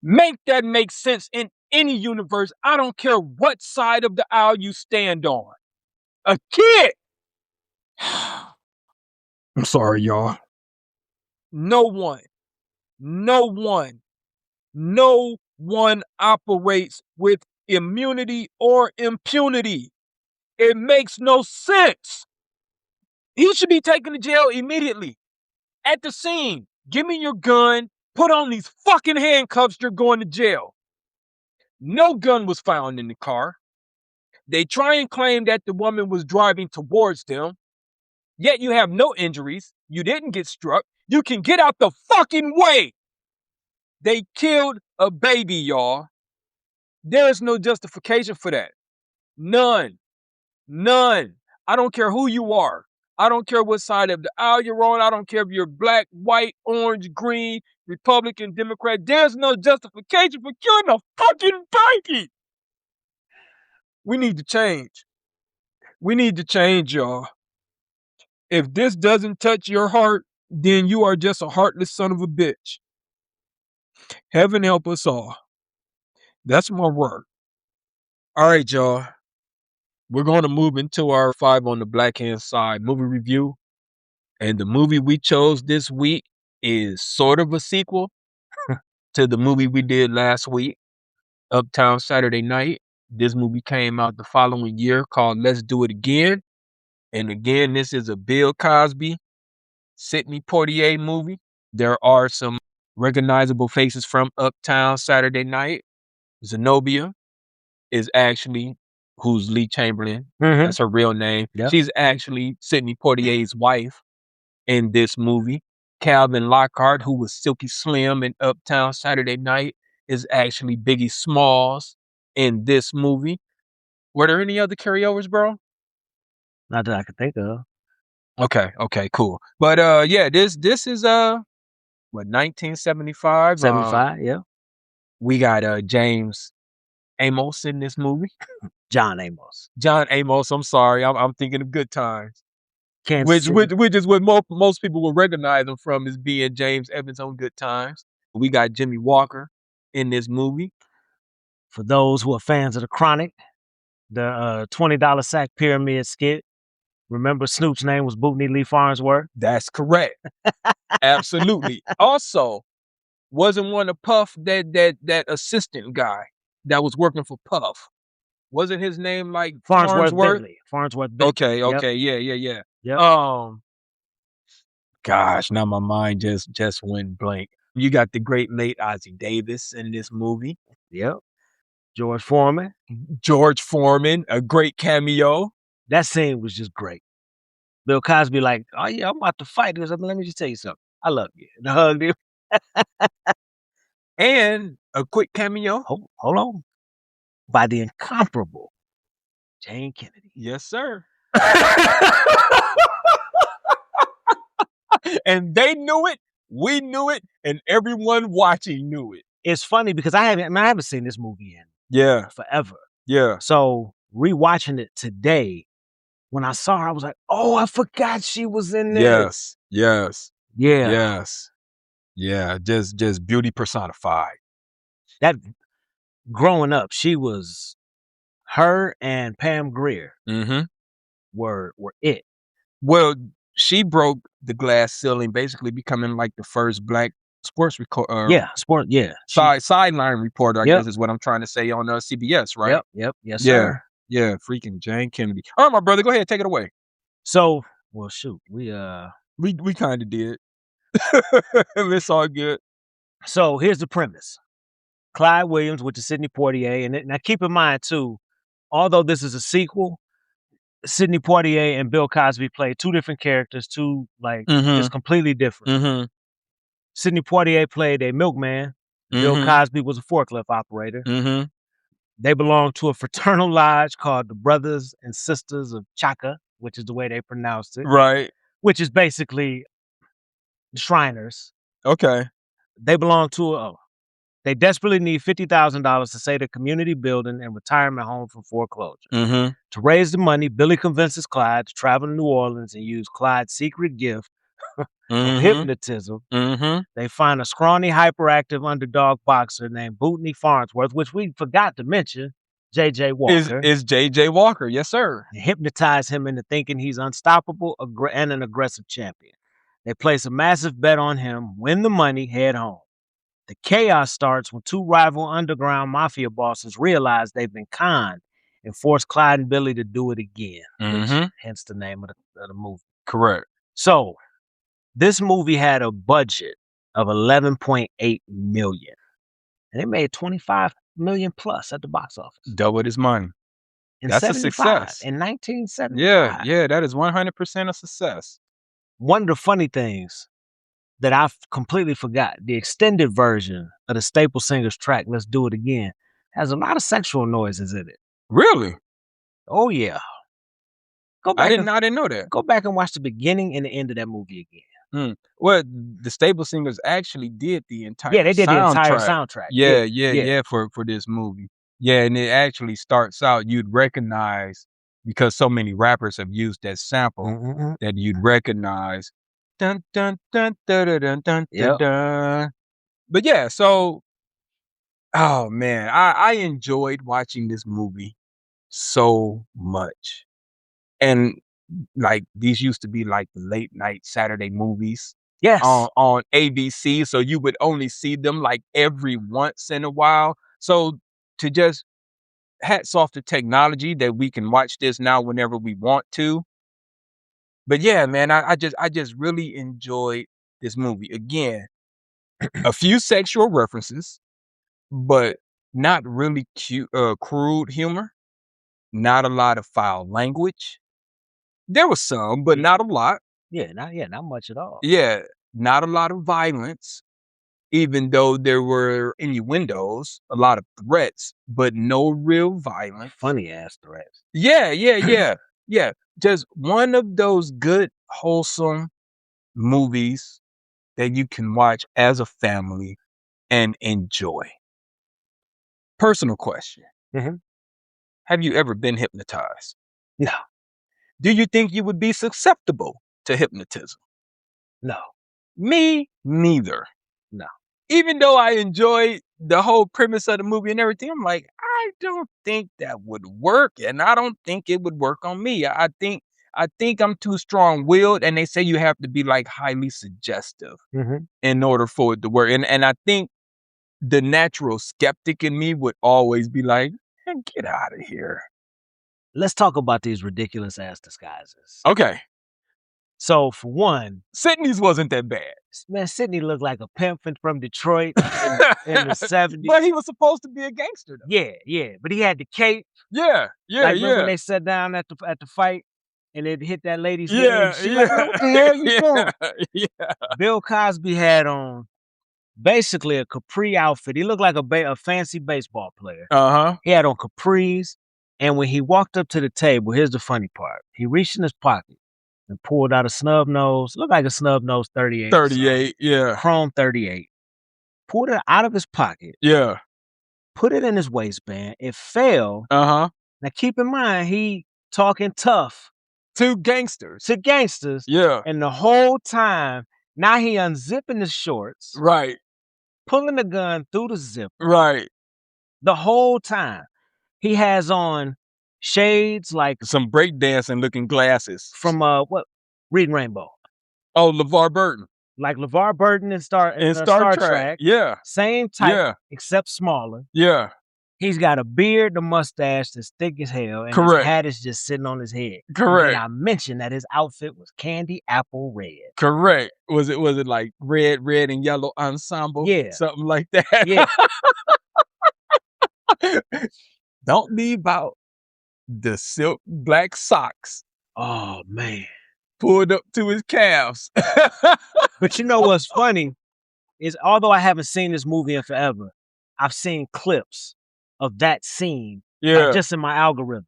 Make that make sense in any universe. I don't care what side of the aisle you stand on. A kid. I'm sorry, y'all. No one operates with immunity or impunity. It makes no sense. He should be taken to jail immediately. At the scene, give me your gun, put on these fucking handcuffs, you're going to jail. No gun was found in the car. They try and claim that the woman was driving towards them, yet you have no injuries. You didn't get struck. You can get out the fucking way. They killed a baby, y'all. There is no justification for that. None. I don't care who you are. I don't care what side of the aisle you're on. I don't care if you're black, white, orange, green, Republican, Democrat. There's no justification for killing a fucking baby. We need to change. We need to change, y'all. If this doesn't touch your heart, then you are just a heartless son of a bitch. Heaven help us all. That's my word. All right, y'all. We're going to move into our 5 on the black hand side movie review. And the movie we chose this week is sort of a sequel to the movie we did last week, Uptown Saturday Night. This movie came out the following year, called Let's Do It Again. And again, this is a Bill Cosby, Sidney Poitier movie. There are some recognizable faces from Uptown Saturday Night. Zenobia is actually, who's Lee Chamberlain. That's her real name. Yep. She's actually Sidney Poitier's wife in this movie. Calvin Lockhart, who was Silky Slim in Uptown Saturday Night, is actually Biggie Smalls in this movie. Were there any other carryovers, bro? Not that I can think of. Okay, cool. But yeah, this is what, 1975. 75, yeah. We got James Amos in this movie. John Amos. John Amos. I'm sorry, I'm thinking of Good Times, Kansas which City. is what most people will recognize him from, as being James Evans on Good Times. We got Jimmy Walker in this movie. For those who are fans of The Chronic, the $20 sack pyramid skit. Remember Snoop's name was Bootney Lee Farnsworth? That's correct. Absolutely. Also, wasn't one of Puff that assistant guy that was working for Puff? Wasn't his name like Farnsworth Farnsworth? Bentley. Farnsworth Bentley. Okay, yeah. Yep. Gosh, now my mind just went blank. You got the great late Ossie Davis in this movie. Yep. George Foreman, a great cameo. That scene was just great. Bill Cosby like, oh yeah, I'm about to fight. He was like, let me just tell you something. I love you. And I hugged him. And a quick cameo. Hold on. By the incomparable Jane Kennedy. Yes, sir. And they knew it, we knew it, and everyone watching knew it. It's funny because I haven't seen this movie in forever. Yeah. So rewatching it today, when I saw her, I was like, oh, I forgot she was in this. Yes. Yeah. Yeah. Just beauty personified. That growing up, she was, her and Pam Grier were it. Well, she broke the glass ceiling, basically becoming like the first black sports sideline reporter, I guess is what I'm trying to say, on CBS, right? Yep. Yes, sir. Yeah, freaking Jane Kennedy. All right, my brother, go ahead, take it away. So, well, shoot, we kind of did. It's all good. So here's the premise: Clyde Williams with the Sidney Poitier, and now keep in mind too, although this is a sequel, Sidney Poitier and Bill Cosby played two different characters, just completely different. Sidney Poitier played a milkman. Bill Cosby was a forklift operator. They belonged to a fraternal lodge called the Brothers and Sisters of Chaka, which is the way they pronounced it. Right. Which is basically the Shriners. Okay. They belong to they desperately need $50,000 to save the community building and retirement home from foreclosure. To raise the money, Billy convinces Clyde to travel to New Orleans and use Clyde's secret gift of hypnotism. They find a scrawny, hyperactive underdog boxer named Bootney Farnsworth, which we forgot to mention, J.J. Walker. Is J.J. Walker, yes, sir. And hypnotize him into thinking he's unstoppable and an aggressive champion. They place a massive bet on him, win the money, head home. The chaos starts when two rival underground mafia bosses realize they've been conned and force Clyde and Billy to do it again. Hence the name of the movie. Correct. So this movie had a budget of $11.8 million, and it made $25 million plus at the box office. Doubled his money. That's a success. In 1975. Yeah, that is 100% a success. One of the funny things that I completely forgot, the extended version of the Staple Singers track, Let's Do It Again, has a lot of sexual noises in it. Really? Oh, yeah. I didn't know that. Go back and watch the beginning and the end of that movie again. Well, the Staple Singers actually did the entire the entire soundtrack. Yeah, for this movie. Yeah, and it actually starts out, you'd recognize, because so many rappers have used that sample, that you'd recognize. Dun, dun, dun, dun, dun, dun, dun, dun, dun. But yeah, so, oh man, I enjoyed watching this movie so much. And like, these used to be like the late night Saturday movies. Yes. On ABC. So you would only see them like every once in a while. So to just, hats off to technology that we can watch this now whenever we want to. But yeah, man, I just really enjoyed this movie. Again, a few sexual references, but not really crude humor. Not a lot of foul language. There was some, but not a lot. Yeah, not much at all. Yeah, not a lot of violence. even though there were innuendos, a lot of threats, but no real violence. Funny ass threats. Yeah. Just one of those good, wholesome movies that you can watch as a family and enjoy. Personal question. Mhm. Have you ever been hypnotized? No. Do you think you would be susceptible to hypnotism? No. Me, neither. No. Even though I enjoyed the whole premise of the movie and everything, I'm like, I don't think that would work, and I don't think it would work on me. I think I'm too strong-willed, and they say you have to be like highly suggestive Mhm. in order for it to work. And I think the natural skeptic in me would always be like, "Man, get out of here." Let's talk about these ridiculous ass disguises. Okay, So for one, Sydney's wasn't that bad. man, Sidney looked like a pimp from Detroit in the 70s. But he was supposed to be a gangster, though. Yeah. But he had the cape. Yeah. Like, remember when they sat down at the fight and it hit that lady's head? Yeah, And she like, "Man, what the hell you doing?" yeah. Bill Cosby had on basically a capri outfit. He looked like a fancy baseball player. Uh-huh. He had on capris, and when he walked up to the table, here's the funny part. He reached in his pocket and pulled out a snub nose, looked like a snub nose 38. 38, yeah. Chrome 38. Pulled it out of his pocket, Yeah. put it in his waistband. It fell. Uh-huh. Now keep in mind, he talking tough Two gangsters. to gangsters, Yeah. and the whole time, now he unzipping his shorts, Right. pulling the gun through the zipper. Right. The whole time. He has on shades like Some breakdancing looking glasses. from Reading Rainbow. Oh, LeVar Burton. Like LeVar Burton in Star Trek. Yeah. Same type, Yeah. except smaller. Yeah. He's got a beard, the mustache that's thick as hell, and Correct. his hat is just sitting on his head. Correct. And I mentioned that his outfit was candy apple red. Correct. Was it like red and yellow ensemble? Yeah. Something like that. Yeah. Don't leave out the silk black socks Oh man. pulled up to his calves. But you know what's funny is, although I haven't seen this movie in forever, I've seen clips of that scene, Yeah. like, just in my algorithm.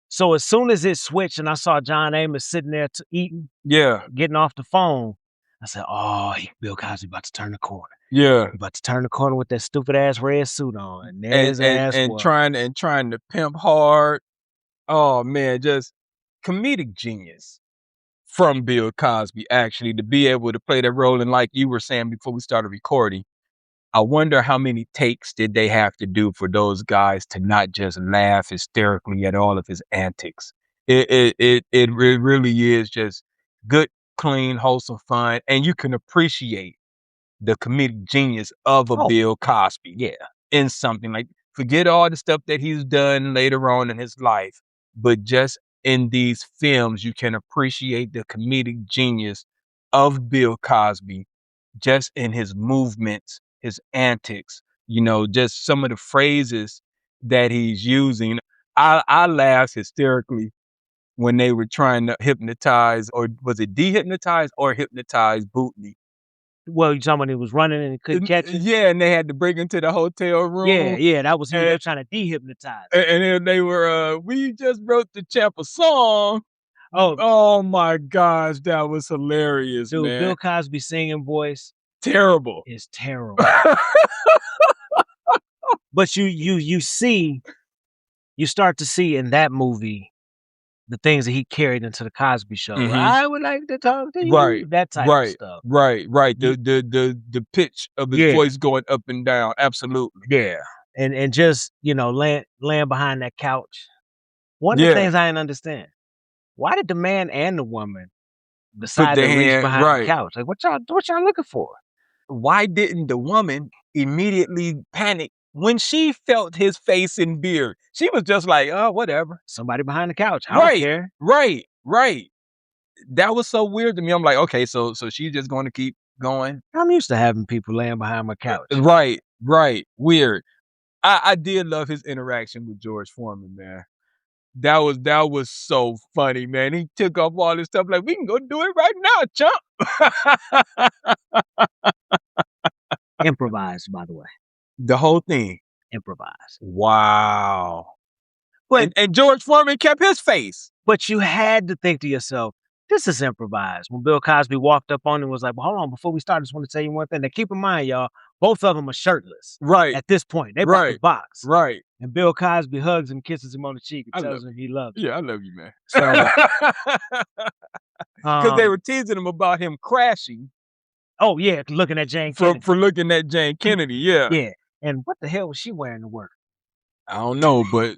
So as soon as it switched and I saw John Amos sitting there eating, Yeah. getting off the phone, I said, "Oh, Bill Cosby about to turn the corner. Yeah. He about to turn the corner with that stupid ass red suit on." And there his ass And was. trying to pimp hard. Oh man, just comedic genius from Bill Cosby, actually, to be able to play that role. And like you were saying before we started recording, I wonder how many takes did they have to do for those guys to not just laugh hysterically at all of his antics. It really is just good, clean, wholesome fun, and you can appreciate the comedic genius of a Oh, Bill Cosby yeah. in something. Like, forget all the stuff that he's done later on in his life, but just in these films, you can appreciate the comedic genius of Bill Cosby just in his movements, his antics, just some of the phrases that he's using. I laughed hysterically when they were trying to hypnotize, or was it dehypnotize or hypnotize Bootney? Well, you talking when he was running and he couldn't catch it? Yeah, and they had to bring him to the hotel room. Yeah, that was him. They were And- trying to dehypnotize. And then they were, we just wrote the champ a song. Oh, Oh my gosh, that was hilarious, dude, man. Bill Cosby singing voice Terrible. is terrible. But you start to see in that movie the things that he carried into the Cosby Show. Mhm. I would like to talk to you. Right, That type of stuff. Right. The pitch of his Yeah. voice going up and down. Absolutely. Yeah. And just, laying behind that couch. One of the Yeah. things I didn't understand, why did the man and the woman decide to their reach hand- behind right. the couch? Like, what y'all looking for? Why didn't the woman immediately panic when she felt his face and beard? She was just like, oh, whatever. Somebody behind the couch. I don't care. Right. That was so weird to me. I'm like, okay, so she's just going to keep going. I'm used to having people laying behind my couch. Right. Weird. I did love his interaction with George Foreman, man. That was so funny, man. He took off all this stuff like, we can go do it right now, chump. Improvised, by the way. The whole thing. Improvised. Wow. But and George Foreman kept his face. But you had to think to yourself, this is improvised. When Bill Cosby walked up on him and was like, well, hold on, before we start, I just want to tell you one thing. Now, keep in mind, y'all, both of them are shirtless. Right. At this point. They brought the box. Right. And Bill Cosby hugs him, kisses him on the cheek, and tells him he loves him. Yeah, I love you, man. So, because they were teasing him about him crashing. Oh, yeah, looking at Jane Kennedy. For looking at Jane Kennedy, yeah. Yeah. And what the hell was she wearing to work? I don't know, but...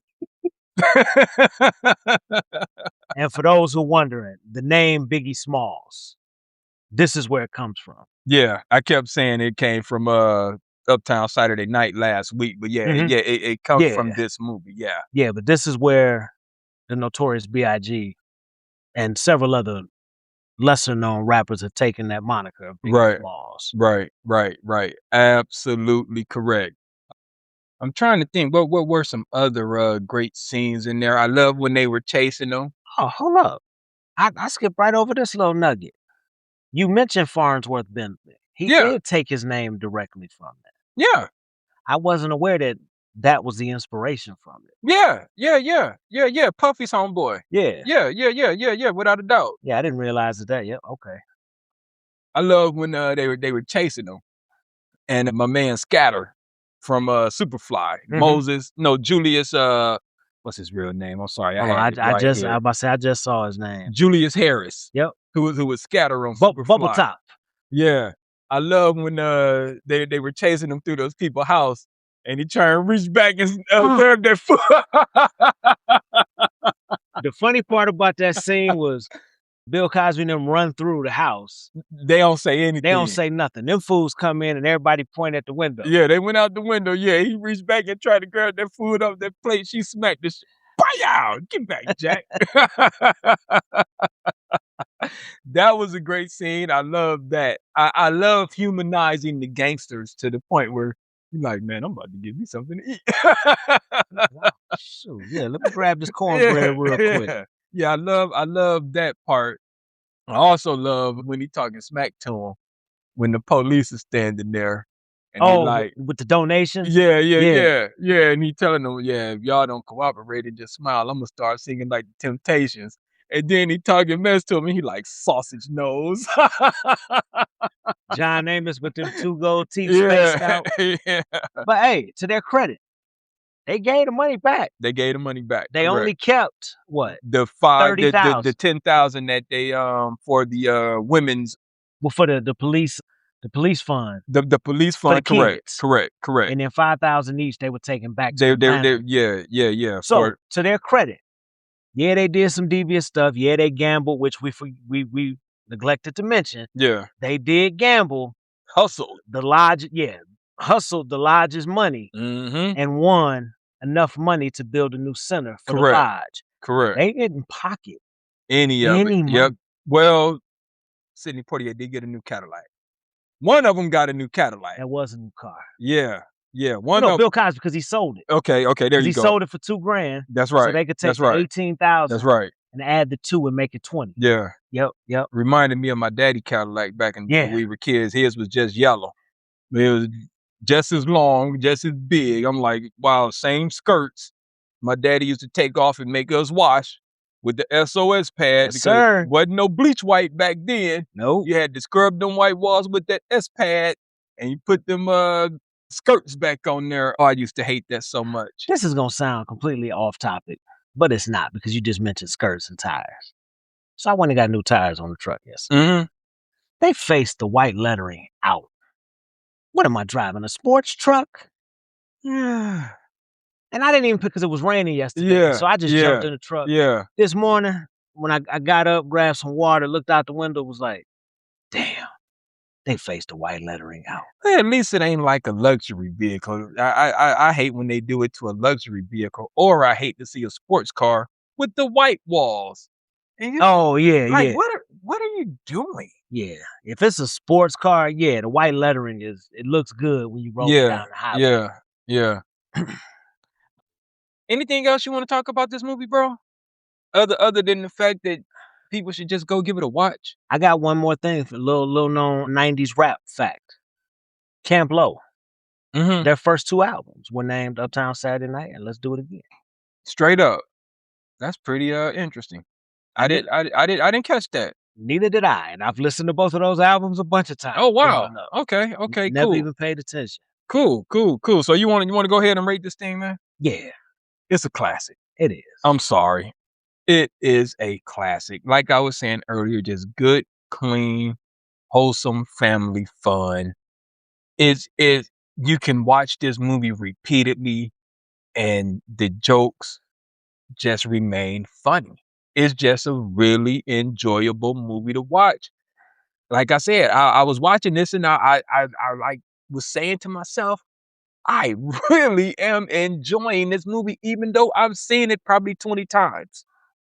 And for those who are wondering, the name Biggie Smalls, this is where it comes from. Yeah, I kept saying it came from Uptown Saturday Night last week, but it comes from this movie. Yeah, but this is where the Notorious B.I.G. and several other lesser known rappers have taken that moniker of Biggie Smalls. Right. Absolutely correct. I'm trying to think what were some other great scenes in there. I love when they were chasing them. Oh, hold up. I skipped right over this little nugget. You mentioned Farnsworth Bentley. He did take his name directly from that. Yeah. I wasn't aware that was the inspiration from it. Yeah. Puffy's homeboy. Yeah, without a doubt. Yeah, I didn't realize that. Yeah, okay. I love when they were chasing them. And my man Scatter from Superfly, Julius, what's his real name? I'm sorry. I just saw his name. Julius Harris. Yep. Who was Scatter on Superfly. Bubble Top. Yeah. I love when they were chasing him through those people's house and he tried to reach back and grab their foot. The funny part about that scene was Bill Cosby and them run through the house. They don't say anything. They don't say nothing. Them fools come in and everybody point at the window. Yeah, they went out the window. Yeah, he reached back and tried to grab their food off their plate. She smacked the Pow! Get back, Jack. That was a great scene. I love that. I love humanizing the gangsters to the point where you're like, man, I'm about to give me something to eat. Wow. Shoot, yeah, let me grab this cornbread real quick. Yeah, I love that part. I also love when he talking smack to him when the police is standing there. And with the donation? Yeah. And he telling them, if y'all don't cooperate and just smile, I'm gonna start singing like the Temptations. And then he talking mess to him and he like sausage nose. John Amos with them 2 gold teeth spaced out. Yeah. But hey, to their credit, they gave the money back. They only kept what? The 10,000 that they for the women's. Well, for the police fund. The police fund, correct. And then 5,000 each they were taking back. Yeah. So to their credit, they did some devious stuff. Yeah, they gambled, which we neglected to mention. Yeah, they did gamble, hustled the lodge's money, and won enough money to build a new center for the lodge. Correct. They didn't pocket any of it. Money. Yep. Well, Sidney Poitier did get a new Cadillac. One of them got a new Cadillac. That was a new car. Yeah. Bill Cosby, because he sold it. Okay, there you go. He sold it for $2,000. That's right. So they could take 18,000. That's right. And add the 2 and make it 20. Yeah. Yep. Reminded me of my daddy Cadillac back when we were kids. His was just yellow. It was just as long, just as big. I'm like, wow, same skirts. My daddy used to take off and make us wash with the SOS pad. Yes, sir. Wasn't no bleach white back then. No. You had to scrub them white walls with that S pad and you put them skirts back on there. Oh, I used to hate that so much. This is going to sound completely off topic, but it's not because you just mentioned skirts and tires. So I went and got new tires on the truck yesterday. They faced the white lettering out. What am I driving, a sports truck? And I didn't even pick because it was raining yesterday. So I just jumped in the truck. Yeah. This morning, when I got up, grabbed some water, looked out the window, was like, damn, they faced the white lettering out. Well, at least it ain't like a luxury vehicle. I hate when they do it to a luxury vehicle, or I hate to see a sports car with the white walls. What are you doing? Yeah, if it's a sports car, the white lettering it looks good when you roll it down the highway. Yeah. Anything else you want to talk about this movie, bro? Other than the fact that people should just go give it a watch. I got one more thing for a little known 90s rap fact. Camp Low. Mhm. Their first 2 albums were named Uptown Saturday Night and Let's Do It Again. Straight up. That's pretty, interesting. I didn't catch that. Neither did I, and I've listened to both of those albums a bunch of times Oh, wow. growing up. Okay, Never cool. even paid attention. Cool. So you wanna go ahead and rate this thing, man? Yeah, It's a classic. it is. I'm sorry. It is a classic. Like I was saying earlier, just good, clean, wholesome family fun. It you can watch this movie repeatedly and the jokes just remain funny. It's just a really enjoyable movie to watch. Like I said, I was watching this and I like was saying to myself, I really am enjoying this movie, even though I've seen it probably 20 times.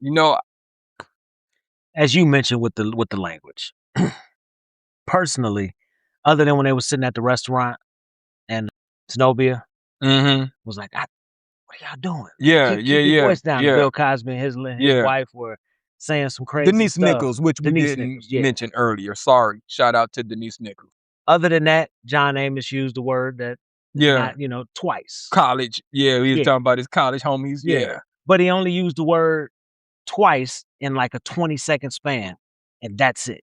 You know, As you mentioned with the language. Personally, other than when they were sitting at the restaurant and Zenobia was like, "What are y'all doing? Yeah, Keep your voice down." yeah, Bill Cosby and his yeah. wife were saying some crazy Denise stuff. Nichols, which we Denise didn't Nichols, yeah. mention earlier. Sorry. Shout out to Denise Nichols. Other than that, John Amos used the word that is Yeah. not, twice. College. Yeah, he was Yeah. talking about his college homies. Yeah. But he only used the word twice in like a 20-second span, and that's it.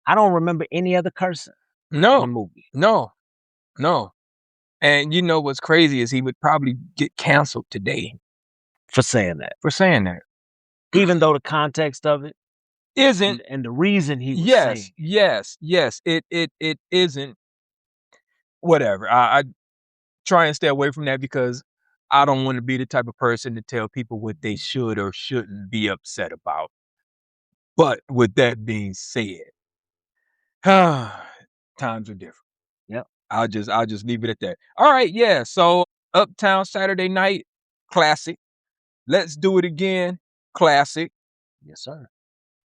I don't remember any other cursing in the No, movie no. And you know what's crazy is he would probably get canceled today for saying that. Even though the context of it Isn't and the reason he was saying it. yes. It isn't. Whatever. I try and stay away from that because I don't want to be the type of person to tell people what they should or shouldn't be upset about. But with that being said, times are different. Yep. I'll just leave it at that. All right, yeah. So Uptown Saturday Night, classic. Let's Do It Again, classic. Yes, sir.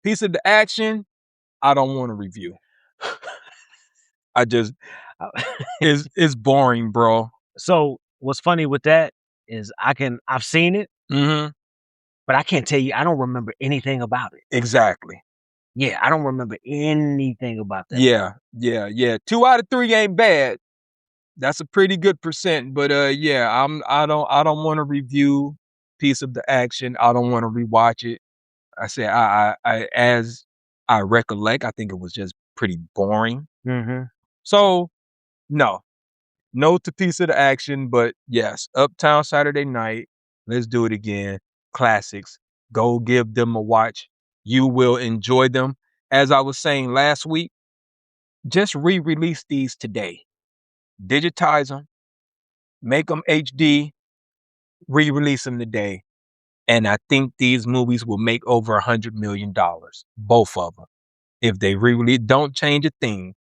Piece of the Action, I don't want to review. I just it's boring, bro. So what's funny with that is I've seen it, but I can't tell you, I don't remember anything about it. Exactly. Yeah, I don't remember anything about that. Yeah. 2 out of 3 ain't bad. That's a pretty good percent. But yeah, I don't want to review Piece of the Action. I don't want to rewatch it. I say I as I recollect, I think it was just pretty boring. So no to Piece of the Action, but yes, Uptown Saturday Night, Let's Do It Again, classics. Go give them a watch. You will enjoy them. As I was saying last week, just re-release these today. Digitize them, make them HD, re-release them today. And I think these movies will make over $100 million, both of them. If they re-release, don't change a thing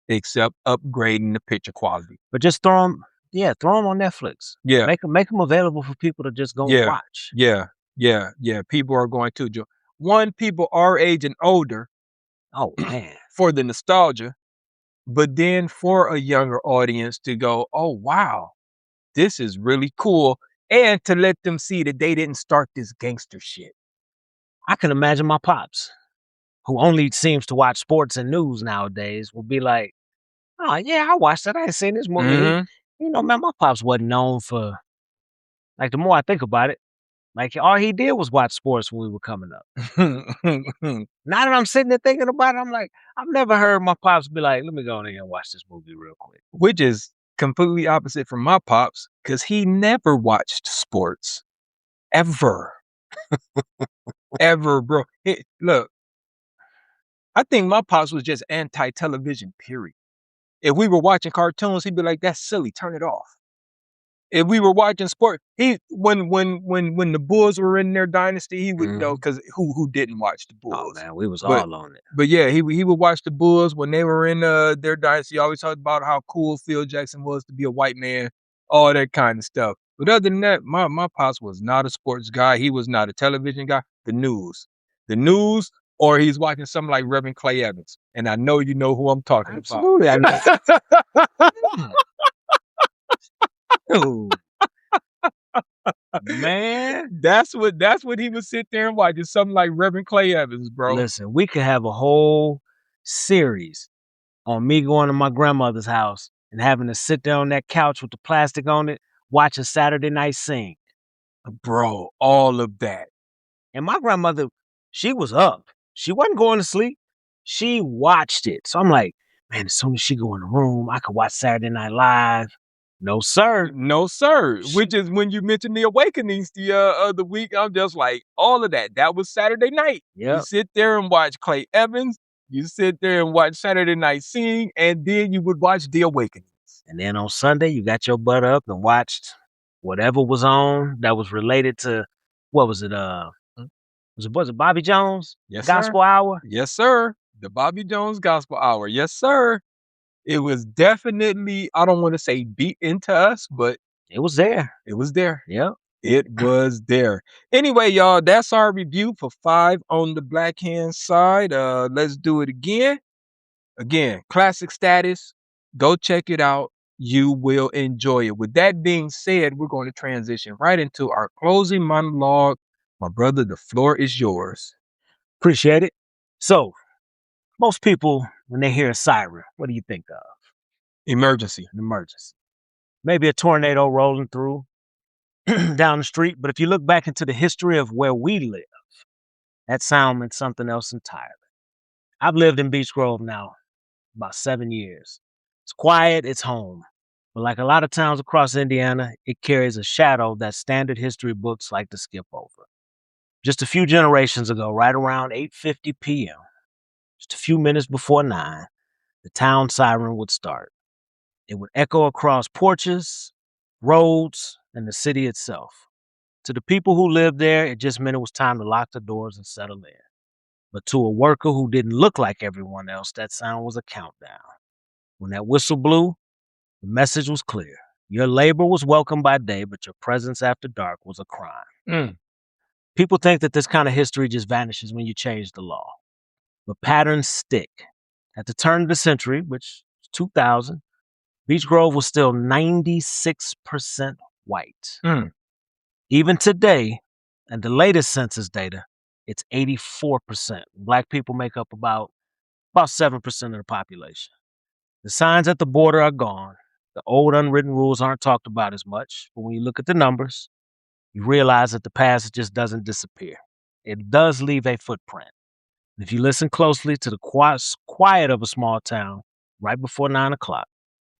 except upgrading the picture quality. But just throw them on Netflix. Yeah. Make them available for people to just go watch. Yeah. People are going to enjoy. One, people our age and older. Oh man. For the nostalgia, but then for a younger audience to go, oh wow, this is really cool. And to let them see that they didn't start this gangster shit. I can imagine my pops, who only seems to watch sports and news nowadays, will be like, "Oh yeah, I watched that. I ain't seen this movie." Man, my pops wasn't known for. Like, the more I think about it, like all he did was watch sports when we were coming up. Now that I'm sitting there thinking about it, I'm like, I've never heard my pops be like, "Let me go in here and watch this movie real quick." Which is completely opposite from my pops, because he never watched sports. Ever. Ever, bro. Look, I think my pops was just anti-television, period. If we were watching cartoons, he'd be like, that's silly, turn it off. If we were watching sport, when the Bulls were in their dynasty, he would know, because who didn't watch the Bulls? Oh man, we was all on it. But yeah, he would watch the Bulls when they were in their dynasty. He always talked about how cool Phil Jackson was to be a white man, all that kind of stuff. But other than that, my pops was not a sports guy. He was not a television guy. The news, or he's watching something like Reverend Clay Evans. And I know you know who I'm talking Absolutely, about. Man, that's what he would sit there and watch. It's something like Reverend Clay Evans, bro. Listen, we could have a whole series on me going to my grandmother's house and having to sit there on that couch with the plastic on it, watching Saturday Night Sing. Bro, all of that. And my grandmother, she was up. She wasn't going to sleep. She watched it. So I'm like, man, as soon as she go in the room, I could watch Saturday Night Live. No, sir. No, sir. Which is when you mentioned the awakenings the other week, I'm just like, all of that. That was Saturday night. You Yep. sit there and watch Clay Evans. You sit there and watch Saturday Night Sing, and then you would watch The Awakenings. And then on Sunday, you got your butt up and watched whatever was on that was related to, what was it? Was it Bobby Jones? Yes, Gospel sir. Hour? Yes, sir. The Bobby Jones Gospel Hour. Yes, sir. It was definitely, I don't want to say beat into us, but It was there. it was there. Yep. It was there. Anyway, y'all, that's our review for 5 on the Black Hand side. Let's do it again. Again, classic status. Go check it out. You will enjoy it. With that being said, we're going to transition right into our closing monologue. My brother, the floor is yours. Appreciate it. So, most people, when they hear a siren, what do you think of? Emergency. An emergency. Maybe a tornado rolling through down the street. But if you look back into the history of where we live, that sound meant something else entirely. I've lived in Beach Grove now about 7 years. It's quiet, it's home. But like a lot of towns across Indiana, it carries a shadow that standard history books like to skip over. Just a few generations ago, right around 8:50 p.m., just a few minutes before 9, the town siren would start. It would echo across porches, roads, and the city itself. To the people who lived there, it just meant it was time to lock the doors and settle in. But to a worker who didn't look like everyone else, that sound was a countdown. When that whistle blew, the message was clear. Your labor was welcome by day, but your presence after dark was a crime. People think that this kind of history just vanishes when you change the law. But patterns stick. At the turn of the century, which was 2000, Beech Grove was still 96% white. Even today, and the latest census data, it's 84%. Black people make up about 7% of the population. The signs at the border are gone. The old unwritten rules aren't talked about as much, but when you look at the numbers, you realize that the past just doesn't disappear. It does leave a footprint. If you listen closely to the quiet of a small town right before 9 o'clock,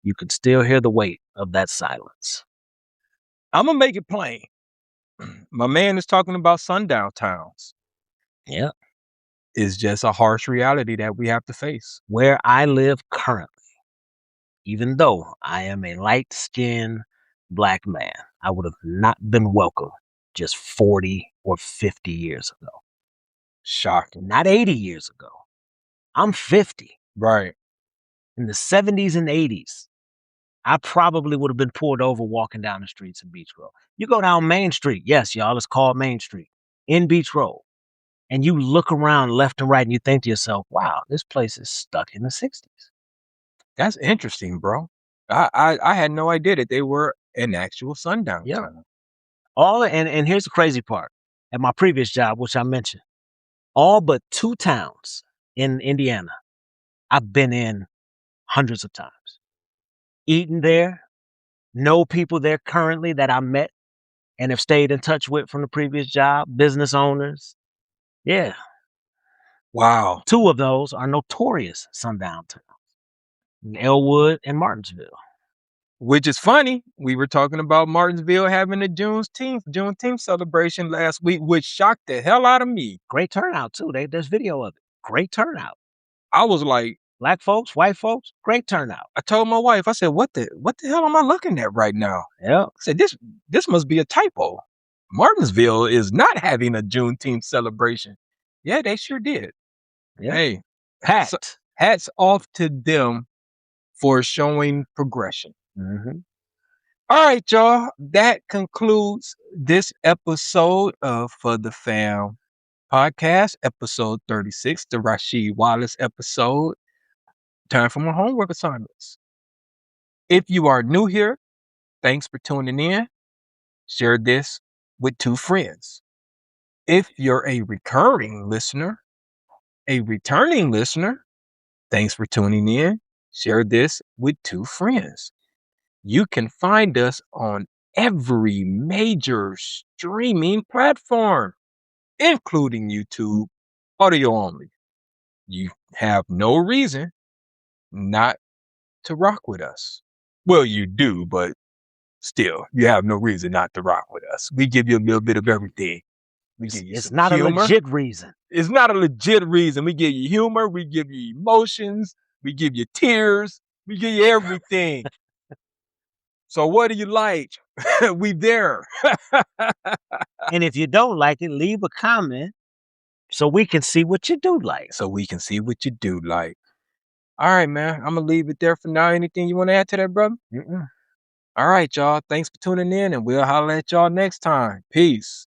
you can still hear the weight of that silence. I'm going to make it plain. My man is talking about sundown towns. Yeah. It's just a harsh reality that we have to face. Where I live currently, even though I am a light-skinned Black man, I would have not been welcome just 40 or 50 years ago. Shocking. Not 80 years ago. I'm 50. Right. In the 70s and 80s, I probably would have been pulled over walking down the streets in Beach Grove. You go down Main Street. Yes, y'all, it's called Main Street in Beach Grove. And you look around left and right and you think to yourself, wow, this place is stuck in the 60s. That's interesting, bro. I had no idea that they were an actual sundown town. And here's the crazy part. At my previous job, which I mentioned, all but 2 towns in Indiana, I've been in hundreds of times. Eaten there, know people there currently that I met and have stayed in touch with from the previous job, business owners. Yeah. Wow. 2 of those are notorious sundown towns, Elwood and Martinsville. Which is funny. We were talking about Martinsville having a Juneteenth celebration last week, which shocked the hell out of me. Great turnout, too. There's video of it. Great turnout. I was like, Black folks, white folks, great turnout. I told my wife, I said, what the hell am I looking at right now? Yeah. I said, this must be a typo. Martinsville is not having a Juneteenth celebration. Yeah, they sure did. Yeah. Hey, Packed. hats off to them for showing progression. Mm-hmm. All right, y'all. That concludes this episode of For the Fam podcast, episode 36, the Rasheed Wallace episode. Time for my homework assignments. If you are new here, thanks for tuning in. Share this with 2 friends. If you're a returning listener, thanks for tuning in. Share this with 2 friends. You can find us on every major streaming platform, including YouTube, audio only. You have no reason not to rock with us. Well, you do, but still, you have no reason not to rock with us. We give you a little bit of everything. We give you It's some not a humor. legit reason. It's not a legit reason. We give you humor. We give you emotions. We give you tears. We give you everything. So what do you like? We there. And if you don't like it, leave a comment so we can see what you do like. So we can see what you do like. All right, man. I'm gonna leave it there for now. Anything you want to add to that, brother? Mm-mm. All right, y'all. Thanks for tuning in, and we'll holler at y'all next time. Peace.